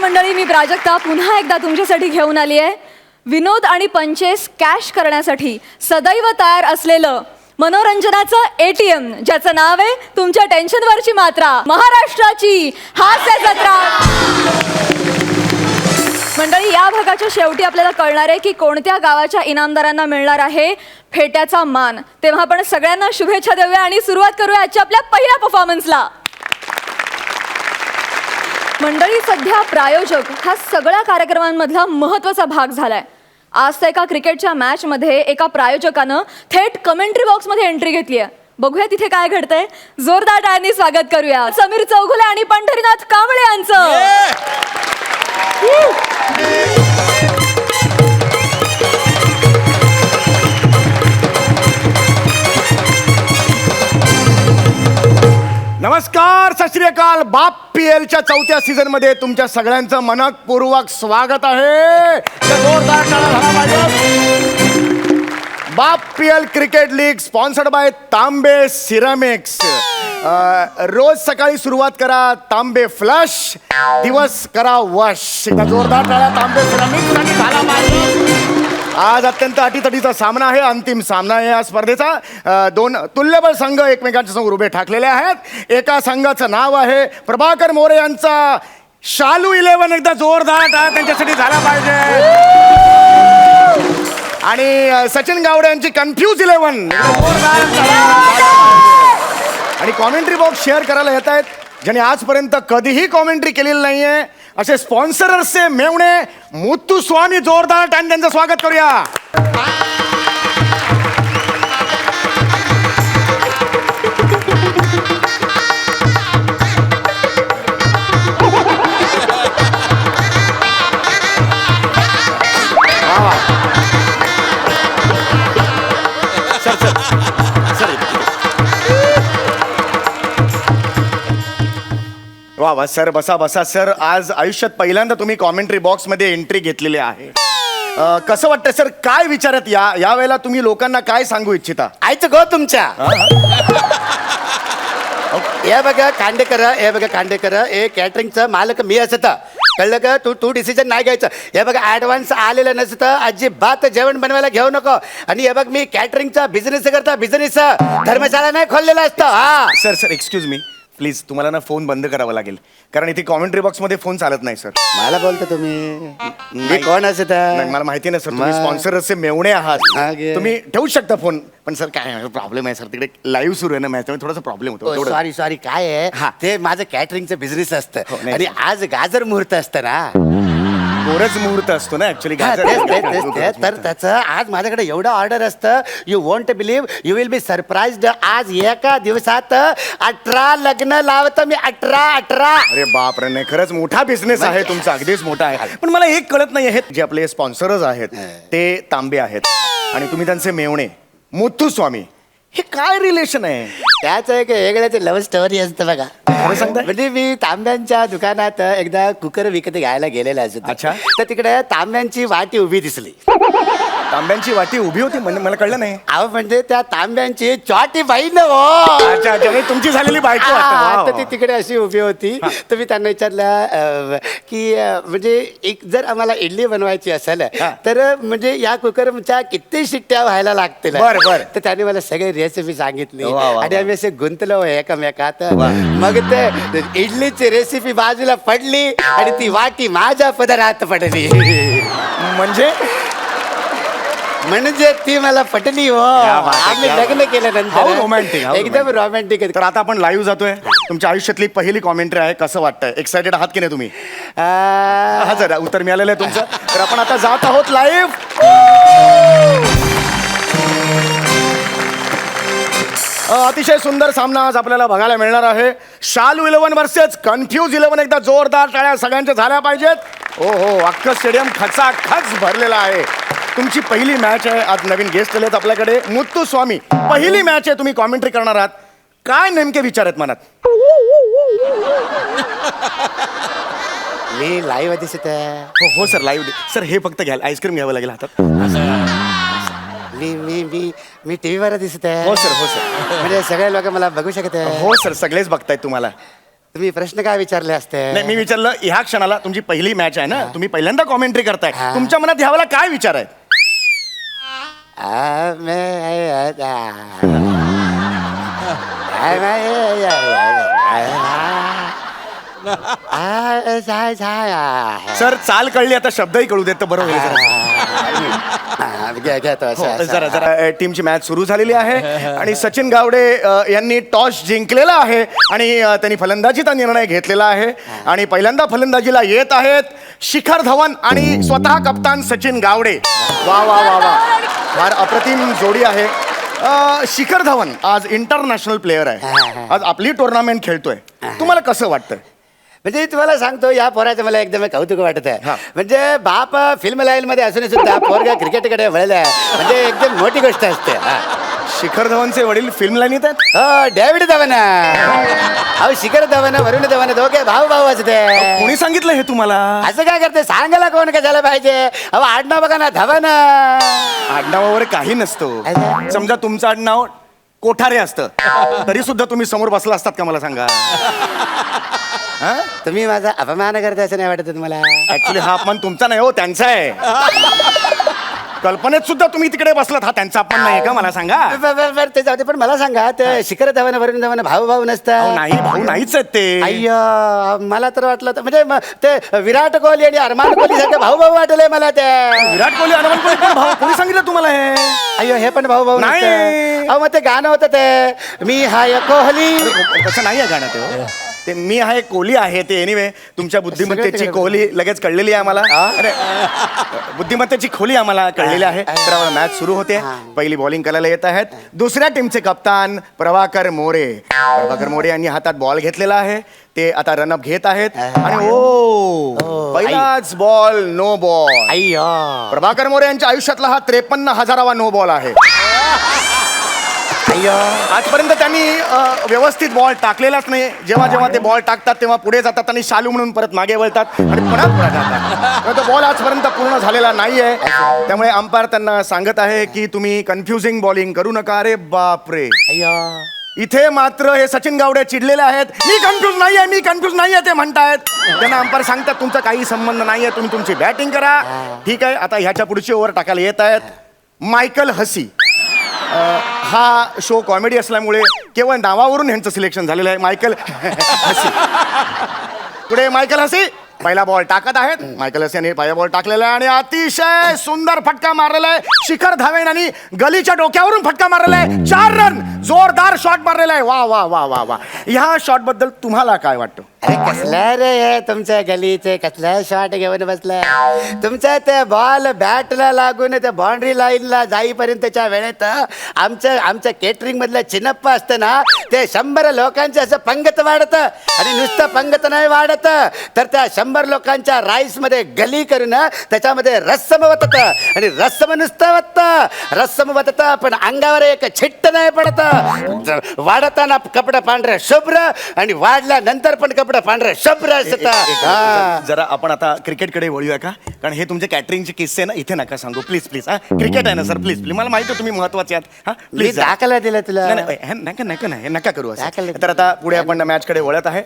मंडळी, मी प्राजक्ता पुन्हा एकदा तुमच्यासाठी घेऊन आली आहे. विनोद आणि पंचेस कॅश करण्यासाठी सदैव तयार असलेलं मनोरंजनाचं ATM, ज्याचं नाव आहे तुमच्या टेन्शनवरची मात्रा, महाराष्ट्राची हास्य जत्रा. मंडळी, या भागाच्या शेवटी आपल्याला कळणार आहे की कोणत्या गावाच्या इनामदारांना मिळणार आहे फेट्याचा मान. तेव्हा आपण सगळ्यांना शुभेच्छा देऊया आणि सुरुवात करूया आजच्या आपल्या पहिल्या परफॉर्मन्सला. मंडळी, सध्या प्रायोजक हा सगळ्या कार्यक्रमांमधला महत्त्वाचा भाग झालाय. आज तर एका क्रिकेटच्या मॅचमध्ये एका प्रायोजकानं थेट कमेंट्री बॉक्समध्ये एंट्री घेतली आहे. बघूया तिथे काय घडतंय. जोरदार टाळ्यांनी स्वागत करूया समीर चौगुले आणि पंढरीनाथ कांबळे यांचं. नमस्कार, सत श्री अकाल. बाप PLच्या चौथ्या सीझन मध्ये तुमच्या सगळ्यांचं मनपूर्वक स्वागत आहे. जोरदार टाळ्या झाला पाहिजे. Baap PL cricket league sponsored by Tambe ceramics. रोज सकाळी सुरुवात करा तांबे फ्लश, दिवस करा वश. जोरदार टाळ्या तांबे सिरामिक्स साठी झाला पाहिजे. आज अत्यंत अटीतटीचा सामना आहे, अंतिम सामना आहे या स्पर्धेचा. दोन तुल्यबळ संघ एकमेकांच्या समोर उभे ठाकलेले आहेत. एका संघाचं नाव आहे प्रभाकर मोरे यांचा शालू 11. एकदा जोरदार टाळ्या त्यांच्यासाठी झाला पाहिजे. आणि सचिन गावडे यांची कन्फ्यूज 11. आणि कॉमेंट्री बॉक्स शेअर करायला येत आहेत ज्यांनी आजपर्यंत कधीही कॉमेंट्री केलेली नाहीये असे स्पॉन्सरचे मेवणे मुत्तुस्वामी. जोरदार टाळ्यांनी त्यांचं स्वागत करूया. वा वा सर, बसा बसा सर. आज आयुष्यात पहिल्यांदा तुम्ही कॉमेंट्री बॉक्समध्ये एंट्री घेतलेली आहे. कसं वाटतं सर, काय विचारत या वेळेला तुम्ही लोकांना काय सांगू इच्छिता? आयचं गो तुमच्या. हे बघा खांडेकर, हे कॅटरिंगचं मालक मी असत, कळलं का? तू डिसिजन नाही घ्यायचं. हे बघा ॲडव्हान्स आलेलं नसतं, अजिबात जेवण बनवायला घेऊ नको. आणि हे बघ, मी कॅटरिंगचा बिझनेस करता, बिझनेस धर्मशाळा नाही खोललेला असतं. हा सर एक्सक्यूज मी प्लीज, तुम्हाला ना फोन बंद करावा लागेल कारण इथे कॉमेंट्री बॉक्समध्ये फोन चालत नाही सर. मला बोलतो तुम्ही, मी कोण असत? मला माहिती नाही सर, तुम्ही स्पॉन्सरचे मेवणे आहात, तुम्ही ठेवू शकता फोन. पण सर काय प्रॉब्लेम आहे सर, तिकडे लाईव्ह सुरू आहे ना मॅच, थोडासा प्रॉब्लेम होतो. सॉरी काय आहे ते, माझं कॅटरिंगचं बिझनेस असतं आणि आज गाजर मुहूर्त असतं ना. गोरच मुहूर्त असतो ना ऍक्च्युली. तर त्याचं आज माझ्याकडे एवढं ऑर्डर असतं, you want believe, you will be surprised. आज एका दिवसात 18 लग्न लावतं मी. 18. अरे बापरे, नाही खरंच मोठा बिझनेस आहे तुमचा, अगदीच मोठा आहे. पण मला एक कळत नाही आहे, जे आपले स्पॉन्सरच आहेत ते तांबे आहेत आणि तुम्ही त्यांचे मेवणे मुत्तुस्वामी, हे काय रिलेशन आहे? त्याच एक वेगळ्याच लव्ह स्टोरी असतं बघा. म्हणजे मी तांब्यांच्या दुकानात एकदा कुकर विकत घ्यायला गेलेला असतो. अच्छा. तर तिकडे तांब्यांची वाटी उभी दिसली. तांब्यांची वाटी उभी होती म्हणजे मला कळलं नाही. अहो म्हणजे त्या तांब्यांची चॉटी बहीण हो. अच्छा, तुमची झालेली बायको. तर ती तिकडे अशी उभी होती. तर मी त्यांना विचारलं की म्हणजे एक जर आम्हाला इडली बनवायची असेल तर म्हणजे या कुकरच्या किती शिट्ट्या व्हायला लागतील. बरं. तर त्याने मला सगळी रेसिपी सांगितली आणि आम्ही असे गुंतलो एकमेकात. मग ते इडलीची रेसिपी बाजूला पडली आणि ती वाटी माझ्या पदरात पडली. म्हणजे ती मला पटली हो. आम्ही लग्न केल्यानंतर रोमॅन्टिक, एकदम रोमॅन्टिक. तर आता आपण लाईव्ह जातोय. तुमच्या आयुष्यातली पहिली कॉमेंट्री आहे, कसं वाटतंय? एक्सायटेड आहात की नाही तुम्ही? हा जरा उत्तर मिळालेलं आहे तुमचं. तर आपण आता जात आहोत लाईव्ह. अतिशय सुंदर सामना आज आपल्याला बघायला मिळणार आहे. शालू 11 वर्सेस कन्फ्यूज 11. एकदा जोरदार टाळ्या सगळ्यांच्या झाल्या पाहिजेत. हो, अख्खं स्टेडियम खचाखच भरलेला आहे. तुमची पहिली मॅच आहे. आज नवीन गेस्ट आलेत आपल्याकडे, मुत्तुस्वामी. पहिली मॅच आहे, तुम्ही कॉमेंट्री करणार आहात. काय नेमके विचार आहेत मनात? मी लाईव्ह दिसत आहे. हो सर, लाईव्ह. सर हे फक्त घ्याल, आईस्क्रीम घ्यावं लागेल हातात. मी टीव्हीवर दिसत आहे. हो सर. म्हणजे सगळे लोक मला बघू शकत आहे. हो सर, सगळेच बघतायत तुम्हाला. तुम्ही प्रश्न काय विचारले असते नाही मी विचारलं ह्या क्षणाला तुमची पहिली मॅच आहे ना तुम्ही पहिल्यांदा कॉमेंट्री करताय तुमच्या मनात ह्यावेळेला काय विचार आहे सर चाल कळली आता शब्दही कळू देत तर बरं होईल जरा जरा टीमची मॅच सुरू झालेली आहे आणि सचिन गावडे यांनी टॉस जिंकलेला आहे आणि त्यांनी फलंदाजीचा निर्णय घेतलेला आहे आणि पहिल्यांदा फलंदाजीला येत आहेत शिखर धवन आणि स्वतः कप्तान सचिन गावडे वा वा वा वा फार अप्रतिम जोडी आहे शिखर धवन आज इंटरनॅशनल प्लेयर आहे आज आपली टुर्नामेंट खेळतोय तुम्हाला कसं वाटतं म्हणजे तुम्हाला सांगतो या पोराचं मला एकदम कौतुक वाटत आहे हा. म्हणजे बाप फिल्म लाईन मध्ये असून सुद्धा पोरगा क्रिकेटकडे वळलाय म्हणजे एकदम मोठी गोष्ट असते हा. शिखर धवनचे वडील फिल्म लाईनीत आहेत हो डेव्हिड धवन अहो शिखर धवन वरुण धवन दोघे भाऊ भाऊ असते कोणी सांगितलं हे तुम्हाला असं काय करते सांगायला कोण कशाला पाहिजे अहो आडनाव बघा ना धवन आडनावावर काही नसतो समजा तुमचं आडनाव कोठारे असतं तरी सुद्धा तुम्ही समोर बसला असतात का मला सांगा हा तुम्ही माझा अपमान करता असं नाही वाटत तुम्हाला ऍक्च्युली हा अपमान तुमचा नाही हो त्यांचा आहे कल्पनेत सुद्धा तुम्ही तिकडे बसलात हा त्यांचा अपमान नाही का मला सांगा बरं ते जाऊ दे पण मला सांगा ते शिखर धवन वरुण धवन भाऊ भाऊ अहो, नसतात नाही भाऊ नाहीच आहेत ते अय्यो मला तर वाटलं म्हणजे ते विराट कोहली आणि अरमान कोहली सारखे भाऊ भाऊ वाटले मला ते विराट कोहली हनुमान कोहली पण भाऊ कोणी सांगितलं तुम्हाला हे अय्यो हे पण भाऊ भाऊ नाही. नसतं. अहो मग ते गाणं होतं ते मी हाय कोहली तसं नाही आहे गाणं ते हो. ते मी आहे कोहली आहे ते एनिवे तुमच्या बुद्धिमत्तेची कोहली लगेच कळलेली आहे आम्हाला अरे बुद्धिमत्तेची खोली आम्हाला कळलेली आहे तर मॅच सुरू होते पहिली बॉलिंग करायला येत आहेत दुसऱ्या टीमचे कप्तान प्रभाकर मोरे यांनी हातात बॉल घेतलेला आहे ते आता रनअप घेत आहेत आणि ओ पहिलाच बॉल नो बॉल अय्यो प्रभाकर मोरे यांच्या आयुष्यातला हा 53,000वा नो बॉल आहे अय्यो आजपर्यंत त्यांनी व्यवस्थित बॉल टाकलेलाच नाही जेव्हा जेव्हा ते बॉल टाकतात तेव्हा पुढे जातात आणि शालू म्हणून परत मागे वळतात आणि पुन्हा पुढे जातात तो बॉल आजपर्यंत पूर्ण झालेला नाहीये त्यामुळे अंपायर त्यांना सांगत आहे की तुम्ही कन्फ्युजिंग बॉलिंग करू नका अरे बापरे अय्यो इथे मात्र हे सचिन गावडे चिडलेले आहेत मी कन्फ्युज नाहीये ते म्हणतायत त्यांना अंपायर सांगतात तुमचा काही संबंध नाहीये तुम्ही तुमची बॅटिंग करा ठीक आहे आता ह्याच्या पुढची ओव्हर टाकायला येत आहेत मायकल हसी हा शो कॉमेडी असल्यामुळे केवळ नावावरून ह्यांचं सिलेक्शन झालेलं आहे मायकल हसी पुढे मायकल हसी पहिला बॉल टाकत आहेत मायकल हसी यांनी पहिला बॉल टाकलेला आहे आणि अतिशय सुंदर फटका मारलेला आहे शिखर धावेन आणि गलीच्या डोक्यावरून फटका मारलेला आहे 4 रन जोरदार शॉट मारलेला आहे वा वा वा वा वा ह्या शॉट बद्दल तुम्हाला काय वाटतं अरे कसला रे हे तुमच्या गलीचे कसला शॉट घेऊन बसलाय तुमच्या ते बॉल बॅटला लागून त्या बाउंड्री लाईनला जाईपर्यंतच्या वेळेत आमच्या केटरिंग मधलं चिनप्पा असतं ना ते 100 लोकांचे असं पंगत वाढत आणि नुसतं पंगत नाही वाढत तर त्या 100 लोकांच्या राईस मध्ये गली करून त्याच्यामध्ये रस्सम वतत आणि रस्सम नुसतं रस्सम वतत पण अंगावर एक छिट्ट नाही पडत वाढताना कपडे पांढरे शुभ्र आणि वाढल्यानंतर पण कपडे पांढरे शुभ्र असतात जरा आपण आता क्रिकेटकडे वळूया का कारण हे तुमचे कॅटरिंगचे किस्से ना इथे नका सांगू प्लीज प्लीज हा क्रिकेट आहे ना सर प्लीज प्लीज मला माहिती आहे तुम्ही महत्वाचे आहात हा मी प्लीज दाखला दिला तुला नका करू असं. दाखल- तर आता पुढे आपण मॅच कडे वळत आहे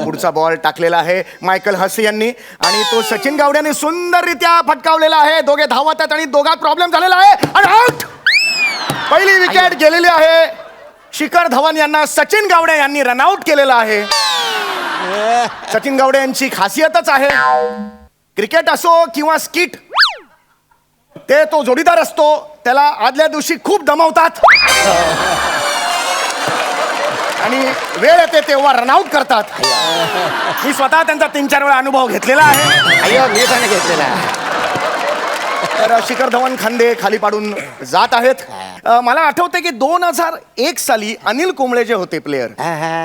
पुढचा बॉल टाकलेला आहे मायकल हसी यांनी आणि तो सचिन गावड्याने सुंदररित्या फटकावलेला आहे दोघे धावत आहेत आणि दोघात प्रॉब्लेम झालेला आहे आणि आउट पहिली विकेट गेलेली आहे शिखर धवन यांना सचिन गावडे यांनी रनआउट केलेला आहे सचिन गावडे यांची खासियतच आहे क्रिकेट असो किंवा स्किट ते तो जोडीदार असतो त्याला आदल्या दिवशी खूप दमवतात आणि वेळ येते तेव्हा रनआउट करतात मी स्वतः त्यांचा 3-4 वेळा अनुभव घेतलेला आहे अय्यो मी पण घेतलेला तर शिखर धवन खांदे खाली पाडून जात आहेत मला आठवते की 2001 साली अनिल कुंबळे जे होते प्लेयर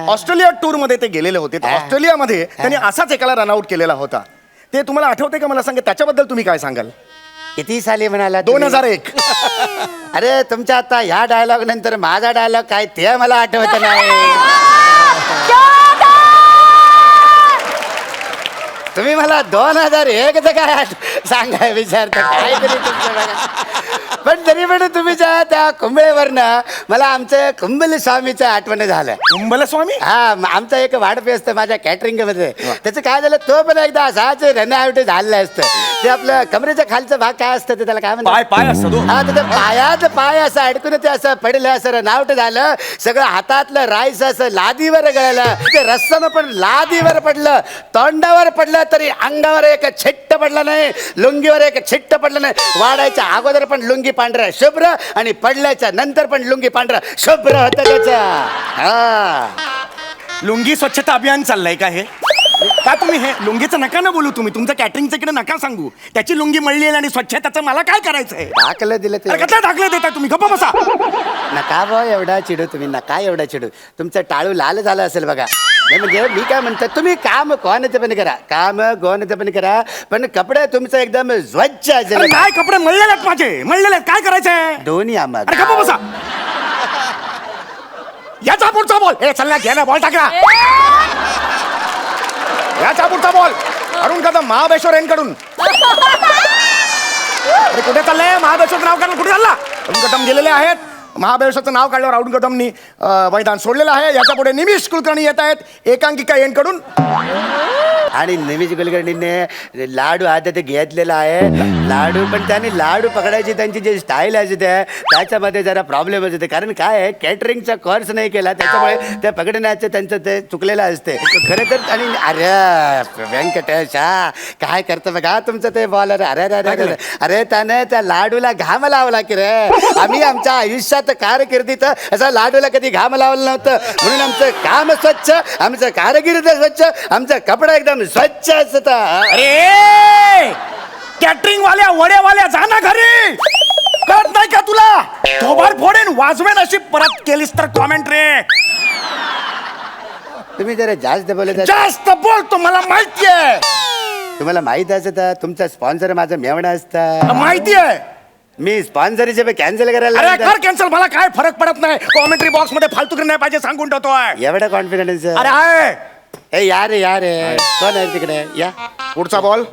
ऑस्ट्रेलिया टूर मध्ये ते गेलेले होते तर ऑस्ट्रेलियामध्ये त्यांनी असाच एकाला रनआउट केलेला होता ते तुम्हाला आठवते का मला सांगा त्याच्याबद्दल तुम्ही काय सांगाल किती साली म्हणाला तुम्ही? 2001 अरे तुमच्या आता ह्या डायलॉग नंतर माझा डायलॉग काय ते मला आठवत नाही तुम्ही मला 2001 काय सांगाय विचारता काय तरी तुमचं बघा. पण तरी पण तुम्ही त्या कुंभळेवरनं मला आमचं कुंभल स्वामीचं आठवण झालं. कुंभल स्वामी हा आमचा एक वाढपी असतं माझ्या कॅटरिंग मध्ये. त्याचं काय झालं तो पण एकदा असाच रनआउट झालेलं असतं. ते आपलं कमरेच्या खालचा भाग काय असतं ते त्याला काय म्हणतात पाय पाय असतो तो. हा तर पायात पाय असं अडकून ते असं पडलं असं रनआउट झालं. सगळं हातातलं राईस असं लादीवर गळलं. ते रस्त्यानं पण लादीवर पडलं, तोंडावर पडलं तरी अंगावर एक छिट्ट पडलं नाही, लुंगीवर एक छिट्ट पडलं नाही. वाढायच्या अगोदर पण लुंगी पांढरा शुभ्र आणि पडल्याच्या नंतर पण लुंगी पांढरा शुभ्र होतं त्याचा. हा लुंगी स्वच्छता अभियान चाललंय का हे? का तुम्ही हे लुंगीचं नका ना बोलू, तुम्ही तुमचं कॅटरिंगचं इकडे नका सांगू. त्याची लुंगी मळली आहे आणि स्वच्छताचं मला काय करायचंय? दाखलं दिलं ते कसं दाखले देताय तुम्ही? गप्पा बसा. नका बा एवढा चिडू तुम्ही, नका एवढा चिडू. तुमचं टाळू लाल झालं असेल बघा. नाही म्हणजे मी काय म्हणतो, तुम्ही काम कोणाचं पण करा, काम कोणाचं पण करा, पण कपडे तुमचं एकदम स्वच्छ असेल. अरे काय कपडे मळलेले आहेत माझे, मळलेले आहेत. काय करायचंय? दोन्ही अरे आम्हाला गप्पा बसा. याचा पुढचा बॉल. हे चल ना, घे ना बॉल टाकला. याचा पुढचा बॉल अरुण कदम महाबळेश्वर यांकडून. अरे कुठे चाललंय? महाबळेश्वर नाव काढलं कुठे चालला? अरुण कदम गेलेले आहेत. महाबळेश्वरचं नाव काढल्यावर अरुण कदमनी मैदान सोडलेलं आहे. याच्या पुढे निमिष कुलकर्णी येत आहेत एकांकिका यांकडून. आणि निमिष कुलकर्णीने लाडू आता ते घेतलेला आहे. लाडू पण त्याने लाडू पकडायची त्यांची जी स्टाईल असते त्याच्यामध्ये जरा प्रॉब्लेम असते. कारण काय आहे, कॅटरिंगचा कोर्स नाही केला त्याच्यामुळे त्या पकडण्याचं त्यांचं ते चुकलेलं असते खरं तर. आणि अरे व्यंकटेश हा काय करतं बघा तुमचं ते बॉल. अरे अरे अरे अरे अरे त्याने त्या लाडूला घाम लावला की रे. आम्ही आमच्या आयुष्यात कारकिर्दीत असा लाडूला कधी घाम लावलं नव्हतं. म्हणून आमचं काम स्वच्छ, आमचं कारकिर्द स्वच्छ, आमचा कपडा एकदम स्वच्छ असता. अरे कॅटरिंग वाल्या वड्यावाल्या जा ना घरी. कळत नाही का तुला? थोबाड फोडेन वाजवेन अशी परत केलीस तर कॉमेंट रे. तुम्ही जरा जास्त बोलत जास्त बोलतो मला माहितीये. तुम्हाला माहित असतं तुमचा स्पॉन्सर माझा मेवणा असता. माहिती आहे. मी स्पॉन्सरचे कॅन्सल करायला अरे लावता. कर कॅन्सल, मला काय फरक पडत नाही. कॉमेंट्री बॉक्स मध्ये फालतू नाही पाहिजे सांगून ठेवतोय. एवढा कॉन्फिडन्स. अरे आहे. ए यार यार कोण आहे तिकडे? या पुढचा बॉल.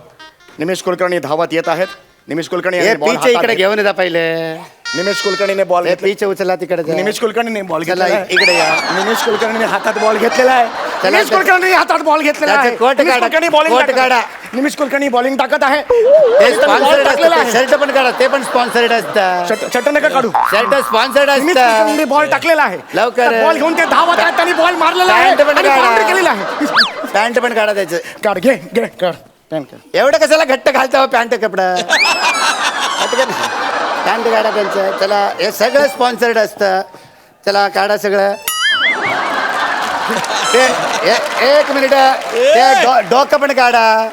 निमेश कुलकर्णी धावत येत आहेत. निमेश कुलकर्णी हे यांनी बॉल पीचे इकडे हातात घेऊन जा पहिले. निमेश कुलकर्णीने बॉल हे घेतला. पीचे उचला तिकडे जा. निमेश कुलकर्णीने बॉल चला, घेतलेला आहे. इकडे या. निमेश कुलकर्णीने हातात बॉल घेतलेला आहे. चला, निमेश कुलकर्णी हातात बॉल घेतलेला आहे. त्याचं कोट निमेश काढा, कुलकर्णी बॉलिंग कोट टाकत काढा. आहे. निमेश कुलकर्णी बॉलिंग टाकत आहे. ते बॉल स्पॉन्सर्ड टाकलेला असतं. आहे. शर्ट पण काढा, ते पण स्पॉन्सर्ड असतं. शर्ट नका काढू. शर्ट स्पॉन्सर्ड निमेश असतं. कुलकर्णीने बॉल टाकलेला आहे. लवकर. बॉल घेऊन ते धावत आहेत. त्यांनी बॉल मारलेला आहे पॅन्ट पण आणि काढा. boundary केलेला आहे. पॅन्ट पण काढा त्याचं. काढ घे घे काढ. पॅन्ट काढ. एवढं कशाला घट्ट घालता हो पॅन्ट कपडा? पॅन्ट काढा त्यांचं. चला हे सगळं स्पॉन्सर्ड असतं. चला काढा सगळं. ते एक मिनिट ते डोकं पण काढा.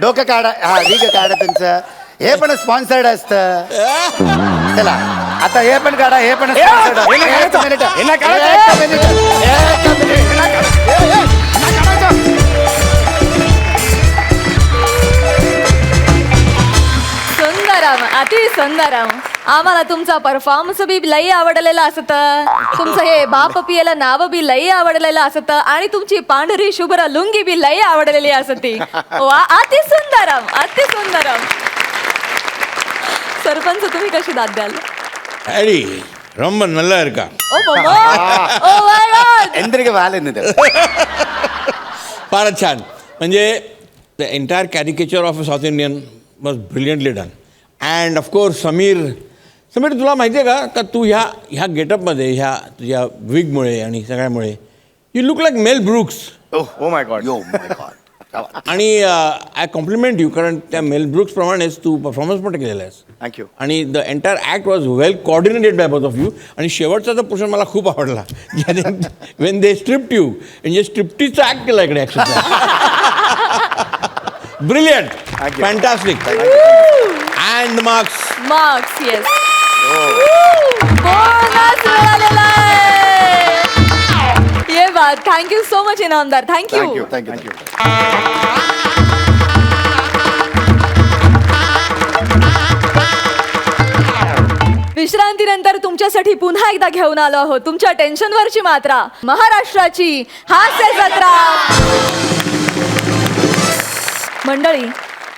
डोकं काढा. हा ठीक काढा त्यांचं. हे पण स्पॉन्सर्ड असतं. चला आता हे पण काढा. हे पण स्पॉन्सर्ड. हे नाही एक काढायचं. मिनिट हे नाही काढायचं. एक मिनिट एक मिनिट. सुंदरम, अति सुंदरम. आम्हाला तुमचा परफॉर्मन्स बी लई आवडलेला असत. तुमचं हे बाप पियला नाव बी लई आवडलेलं असत आणि तुमची पांढरी शुभ्र लुंगी बी लई आवडलेली असती. वा, अति सुंदरम, अति सुंदरम. सरपंच तुम्ही कशी दाद द्याल? अरे ரொம்ப நல்லா இருக்கா. ओ मम्मा, ओ माय गॉड. ಎಂದ್ರಿಗೆ ಬಾಲೆನ್ನಿದೆ. फारच छान. म्हणजे the entire caricature of a south Indian was brilliantly done. And of course Sameer तुला माहिती आहे का तू ह्या गेटअपमध्ये ह्या तुझ्या विगमुळे आणि सगळ्यामुळे you look like Mel Brooks. Oh my god. Yo my god. आणि आय कॉम्प्लिमेंट यू कारण त्या मेल ब्रुक्सप्रमाणेच तू परफॉर्मन्स पण केलेला आहेस. थँक्यू. आणि the entire act was well coordinated by both of you. आणि शेवटचा तर पोर्शन मला खूप आवडला. वेन दे स्ट्रिप्ट यू म्हणजे स्ट्रिप्टीचा ॲक्ट केला इकडे action. Brilliant, fantastic. And marks yes. Bonus मिळालेला आहे. ये बात. Thank you so much Inamdar. Thank you. Thank you. विश्रांतीनंतर तुमच्यासाठी पुन्हा एकदा घेऊन आलो आहोत तुमच्या टेन्शनवरची मात्रा, महाराष्ट्राची हास्य जत्रा. मंडळी,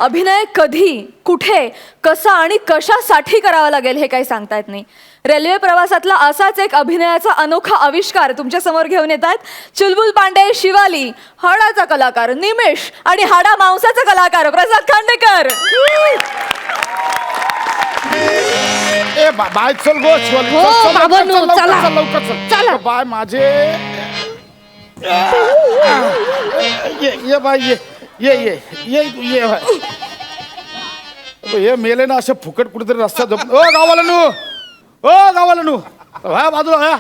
अभिनय कधी, कुठे, कसा आणि कशासाठी करावा लागेल हे काही सांगता येत नाही. रेल्वे प्रवासातला असाच एक अभिनयाचा अनोखा आविष्कार तुमच्या समोर घेऊन येत आहेत चुलबुल पांडे, शिवाली, हाडाचा कलाकार निमेश आणि हाडा मांसाचा कलाकार प्रसाद खांडेकर. ए बाय चल गो शिवाली, हो, चल, चल, बाबांनो, चल, लवकर चला. चल, लवकर चल. चला. बाय माझे ये बाय ये बाय. हे मेले ना असे फुकट कुठेतरी रस्ता झोप. ओ गावाला हा बाजूला हा.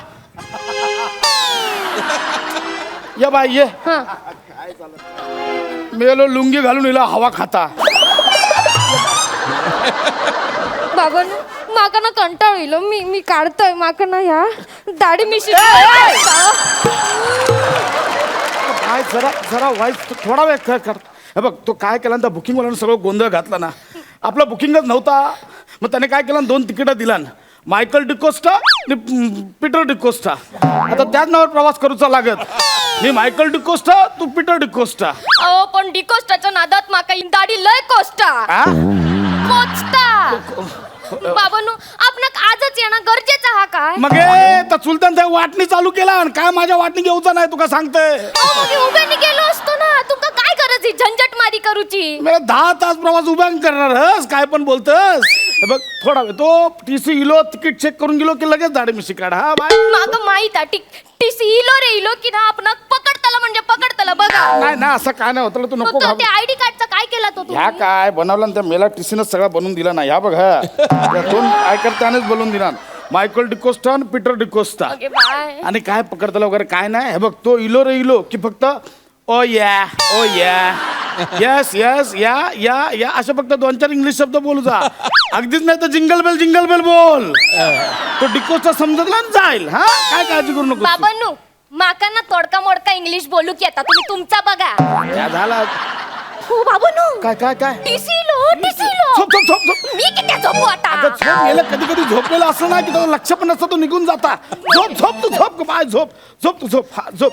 ये बाय ये. मेलो लुंगी घालून हिला हवा खाता. बाबांनो माका ना कंटाळ येईल मी काढतोय माका ना ह्या दाढी मिशी काय जरा वाईट थोडा वेळ कर. हे बघ तो काय केला ना बुकिंग वाल्यानं सगळं गोंधळ घातला ना. आपला बुकिंगच नव्हता. मग त्याने काय केलं 2 तिकीटं दिला ना. मायकल डिकोस्टा आणि पीटर डिकोस्टा. आता त्याच नावावर प्रवास करूचा लागत. मी मायकल डिकोस्टा, तू पीटर डिकोस्टा. अहो पण डिकोस्टाच्या नादात माका ही दाढी लय कोस्टा आ? कोस्टा. बाबांनो आपणाक आजच येणं गरजेचं हा काय? मग त्या चुलत्यान त्या वाटणी चालू केला आणि काय माझ्या वाटणी घेऊचा नाही तुका सांगते. अहो मग मी उभ्याने गेलो असतो ना. तुमका काय गरज आहे झंझट मारी करूची? मी 10 तास प्रवास उभ्या करणार हस काय पण बोलतस. हे बघ थोडा वेळ तो टीसी इलो तिकीट चेक करून गेलो की लगेच दाढी मिशी काढा. हा बाय. माका माहित आहे टीसी इलो रे इलो की ना आपणाक पकडतला म्हणजे पकडतला बघा. नाही ना असं काय नाही होतं तू नको तो घाबरू. त्या आयडी कार्डचा काय केला तो ह्या तुम्ही? काय बनवलं ना त्या मेला टीसीनं सगळा बनवून दिला ना. ह्या बघ ह्या 2 आयकर त्यानेच बनवून दिला. मायकल डिकोस्टा आणि पीटर डिकोस्टा. Okay bye. आणि काय पकडताला वगैरे काय नाही. हे बघ तो इलो रे इलो की फक्त ओ या यस या असे फक्त 2-4 इंग्लिश शब्द बोलू जा. अगदीच नाही तर जिंगल बेल बोल. तो डिकोस्टा समजला ना जाईल. हा काय काळजी करू नको. बाबांनो माका ना तोडका मोडका इंग्लिश बोलू की आता तुम्ही तुमचा बघा. त्या झाला हो बाबांनो काय टीसी लो झोप मी किती झोपू आता? अगं झोप गेलं कधी झोपलेला असं ना की त्याला लक्ष पण नसतं तो निघून जाता. झोप बाय झोप हा झोप.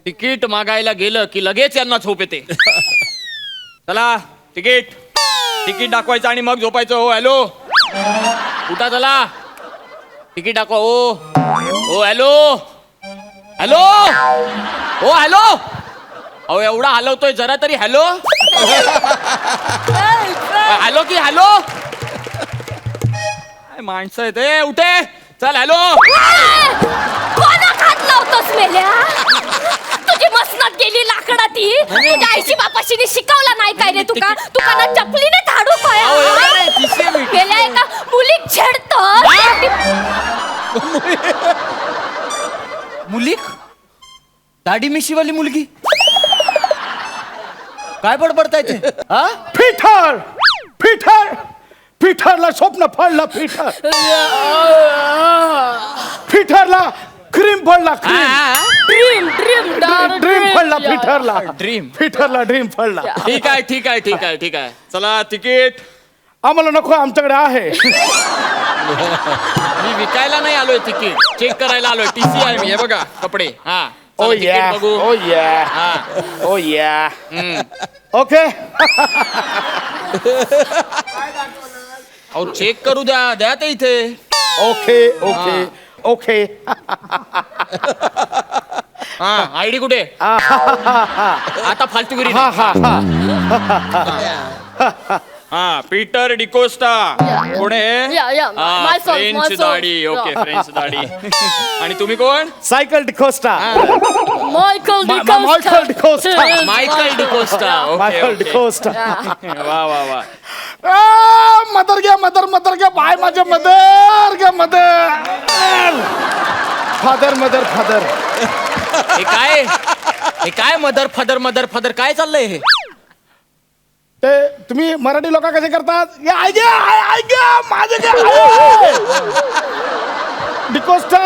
तिकीट मागायला गेलं की लगेच यांना झोप येते. चला तिकीट दाखवायचं आणि मग झोपायचं. हो हॅलो उठा चला तिकीट दाखवा. ओ हॅलो ओ हॅलो. अहो एवढा हलवतोय जरा तरी हॅलो हॅलो की हॅलो. काय माणसं आहेत ए उठे चल हॅलो. कोणाक हात लावतोस मेल्या? तुझी मसनात गेली लाकडा ती. तुझ्या आईशी बापाशीने शिकवला नाही काय रे तुका ना चपलीने झाडू अहो, एवढं नाही, तिसरी पाया मिनिट. गेल्या एका मुलीक छेडतो. मुलीक दाढी मिशीवाली मुलगी काय बडबडताय ते? हा फिठरला स्वप्न पडला. फिठरला क्रीम पडला. ड्रीम पडला फिठरला. ड्रीम पडला. ठीक आहे चला तिकीट. आम्हाला नको आमच्याकडे आहे. मी विकायला नाही आलोय तिकीट चेक करायला आलोय. टीसी आहे मी हे बघा कपडे. हा चला, तिकीट बघू. ओ या ओके. अहो चेक करू द्या ते इथे. ओके हा आयडी कुठे? आता फालतूगिरी हा हा पीटर डिकोस्टा कोण आहे? Yeah, myself. फ्रेंच दाढी. ओके फ्रेंच दाढी. आणि तुम्ही कोण? Cycle D'Costa. Michael Michael D'Costa. Michael D'Costa. Michael D'Costa. वा मदर घ्या बाय माझ्या मदर फादर. हे काय मदर फादर काय चाललंय हे? ते तुम्ही मराठी लोक कसे करतात? माझे डिकोस्टा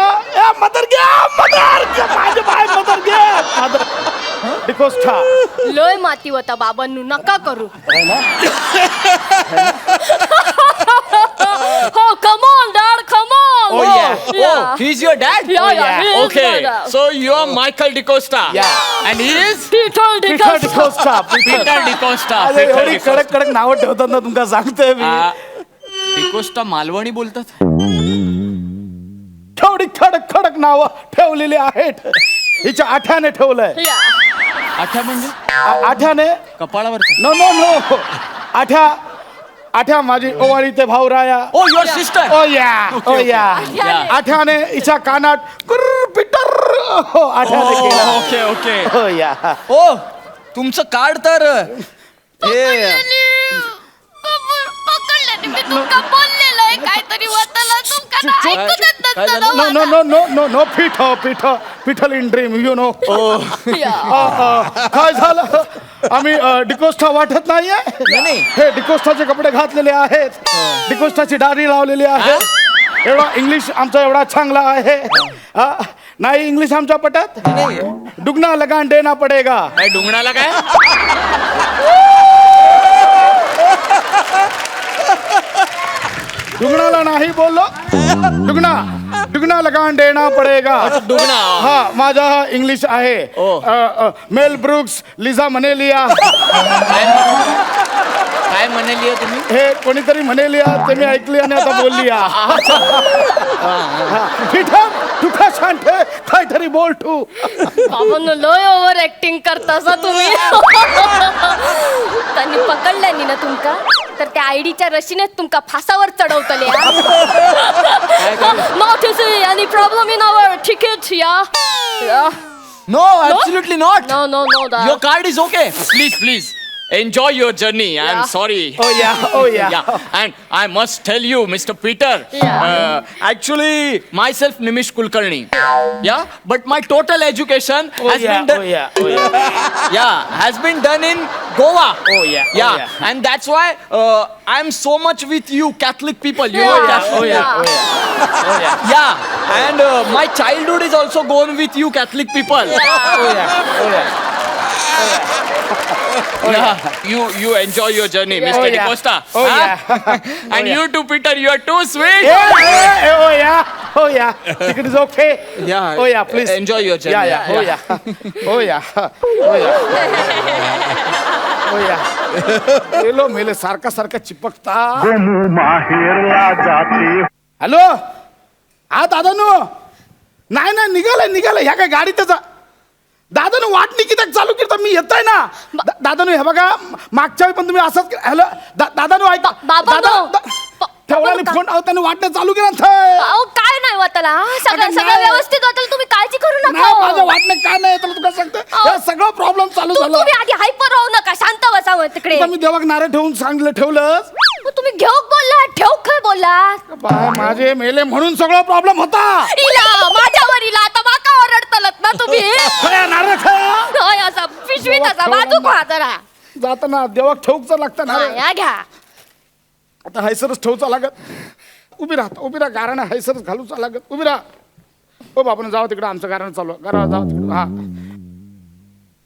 मदर घ्या माझे बाय मदर घ्या फादर डिकोस्टा. लय माती होता बाबांनु नका करू. हो come on dad come on. Oh yeah. Yeah. Oh, he's your dad? Yeah, yeah, he is Okay. my dad. So you're Michael DeCosta. Yeah. And he is Peter pitha DeCosta. D'Costa Peter DeCosta. अरे Peter एवढी DeCosta. कडक कडक नावं ठेवतात ना तुमका सांगतोय मी डिकोस्टा मालवणी बोलतात केवढी कडक कडक नावं ठेवलेली आहेत हिच्या आठ्याने ठेवलंय Yeah. आठ्या म्हणजे आठ्याने कपाळावरचा नो नो नो आठ्या माझी ओवाळी ते भाऊ राया ओ युअर सिस्टर ओ या ओ या Yeah. आठ्याने हिच्या कानात कुर्र पिटर हो आठ्याने केलं ओके ओके हो या ओ तुमचं कार्ड तर हे पकडल्याने मी तुमका बोललेलं आहे काहीतरी वाटलं तुमका ना ऐकू देत काय नसतं झालं? No no no no no no pithla in dream you know काय झालं आम्ही डिकोस्टा वाटत नाहीये नाही. हे डिकोस्टाचे कपडे घातलेले आहेत डिकोस्टाची दाढी लावलेली आहे एवढा इंग्लिश आमचा एवढा चांगला आहे हा? नाही इंग्लिश आमच्या पटत दुगना लगान देना पडेगा काय डुंगणाला काय दुगनाला नाही बोललो दुगना लगान देना पडेगा डुगणा हा माझा हा इंग्लिश आहे मेल ब्रुक्स लिझा मनेलिया काय म्हणाली तुम्ही हे कोणीतरी म्हणेलिया ते मी ऐकली आणि आता बोलली तुका सांगते काहीतरी बोल तू बाबांनो लय ओव्हर ऍक्टिंग करतासा तुम्ही त्यांनी पकडल्यानी ना तुमका तर त्या आयडीच्या रशीनेच तुमका फासावर चढवतले not is any problem in our ticket या no absolutely not no no no दा your card is okay please enjoy your journey. I'm Yeah. sorry. oh yeah Yeah, and I must tell you, Mr. Peter. Yeah. Actually, myself Nimish Kulkarni. Yeah, but my total education has been done. Has been done in Goa. Yeah, and that's why I'm so much with you Catholic people. You know Catholic. Yeah, and my childhood is also gone with you Catholic people. Yeah, you enjoy your journey, Mr. Oh, yeah. DeCosta. Oh, Huh? yeah. And you too, Peter, you are too sweet. oh yeah ticket is okay Yeah. oh yeah please Enjoy your journey. oh yeah गेलो मेले सारखा चिपकता hello हा दादानू नाही निघालाय ह्या काय गाडीतच दादानू वाटणी किती चालू करता मी येतोय ना दादानू हे बघा मागच्या वेळी पण तुम्ही असंच हॅलो दादानू ऐका ठेवला फोन त्यांनी वाटणं चालू केलं अहो काय नाही वाटला सगळं व्यवस्थित होतं तुम्ही काळजी करू नाही माझं नका वाटणं काय नाही तुला तुला सांगतो हे सगळं प्रॉब्लेम चालू झालं तुम्ही आधी हायपर राहू नका शांत बसावं तिकडे आता मी देवाक नारे ठेवून सांगितलं ठेवलंच मग तुम्ही घेऊ बोलला ठेव काय बोलला बाय, माझे मेले म्हणून सगळं प्रॉब्लेम होता इला माझ्यावर इला आता माका ओरडतलत ना तुम्ही खया नारे खया होय असा पिशवीत असा बाजू खा जरा जाताना देवाक ठेवूच लागतं ना रे. या घ्या आता हैसरच ठेवचा लागत उभी राहा गाराणं हैसरच घालूचा लागत उभी राहा ओ बापन जाऊ तिकडं आमचं गाराणं चालू आहे. गारा जाऊ तिकडं हा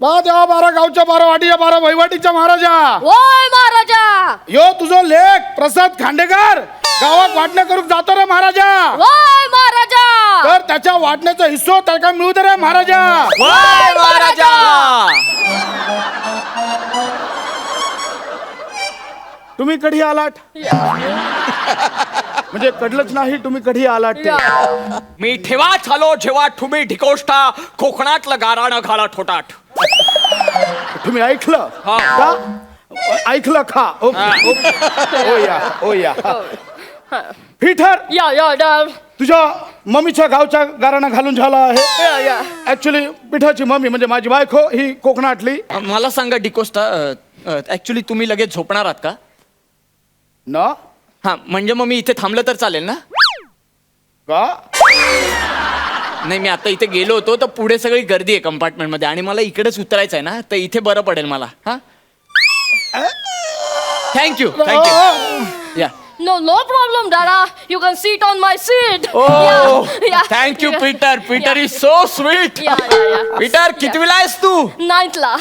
बा देवा 12 गावच्या 12 वाटीच्या 12 वहिवाटीच्या महाराजा ओय महाराजा यो तुझो लेख प्रसाद खांडेकर गावात वाटण्या करून जातो रे महाराजा ओय महाराजा तर त्याच्या वाटण्याचा हिस्सो त्याला मिळू दे रे महाराजा Bye, महाराजा. तुम्ही कधी आलात म्हणजे कडलंच नाही तुम्ही कधी आलात ते मी ठेवा चालो जेव्हा तुम्ही ढिकोष्टा कोकणातलं गाराणं घाला ठोटाट तुम्ही ऐकलं हा. का ऐकलं खा ओ या पीटर या तुझ्या मम्मीच्या गावच्या गाराणा घालून झाला आहे ऍक्च्युली पिठाची मम्मी म्हणजे माझी बायको ही कोकणातली मला सांगा डिकोस्टा ऍक्च्युली तुम्ही लगेच झोपणार आहात का ना हा म्हणजे मग मी इथे थांबलं तर चालेल ना का नाही मी आता इथे गेलो होतो तर पुढे सगळी गर्दी आहे कंपार्टमेंट मध्ये आणि मला इकडेच उतरायचं आहे ना तर इथे बरं पडेल मला हा थँक्यू या No problem, Dada. You can sit on my seat. Thank you Peter Peter is so sweet Yeah. Peter कितवीला आहेस तू Ninthला.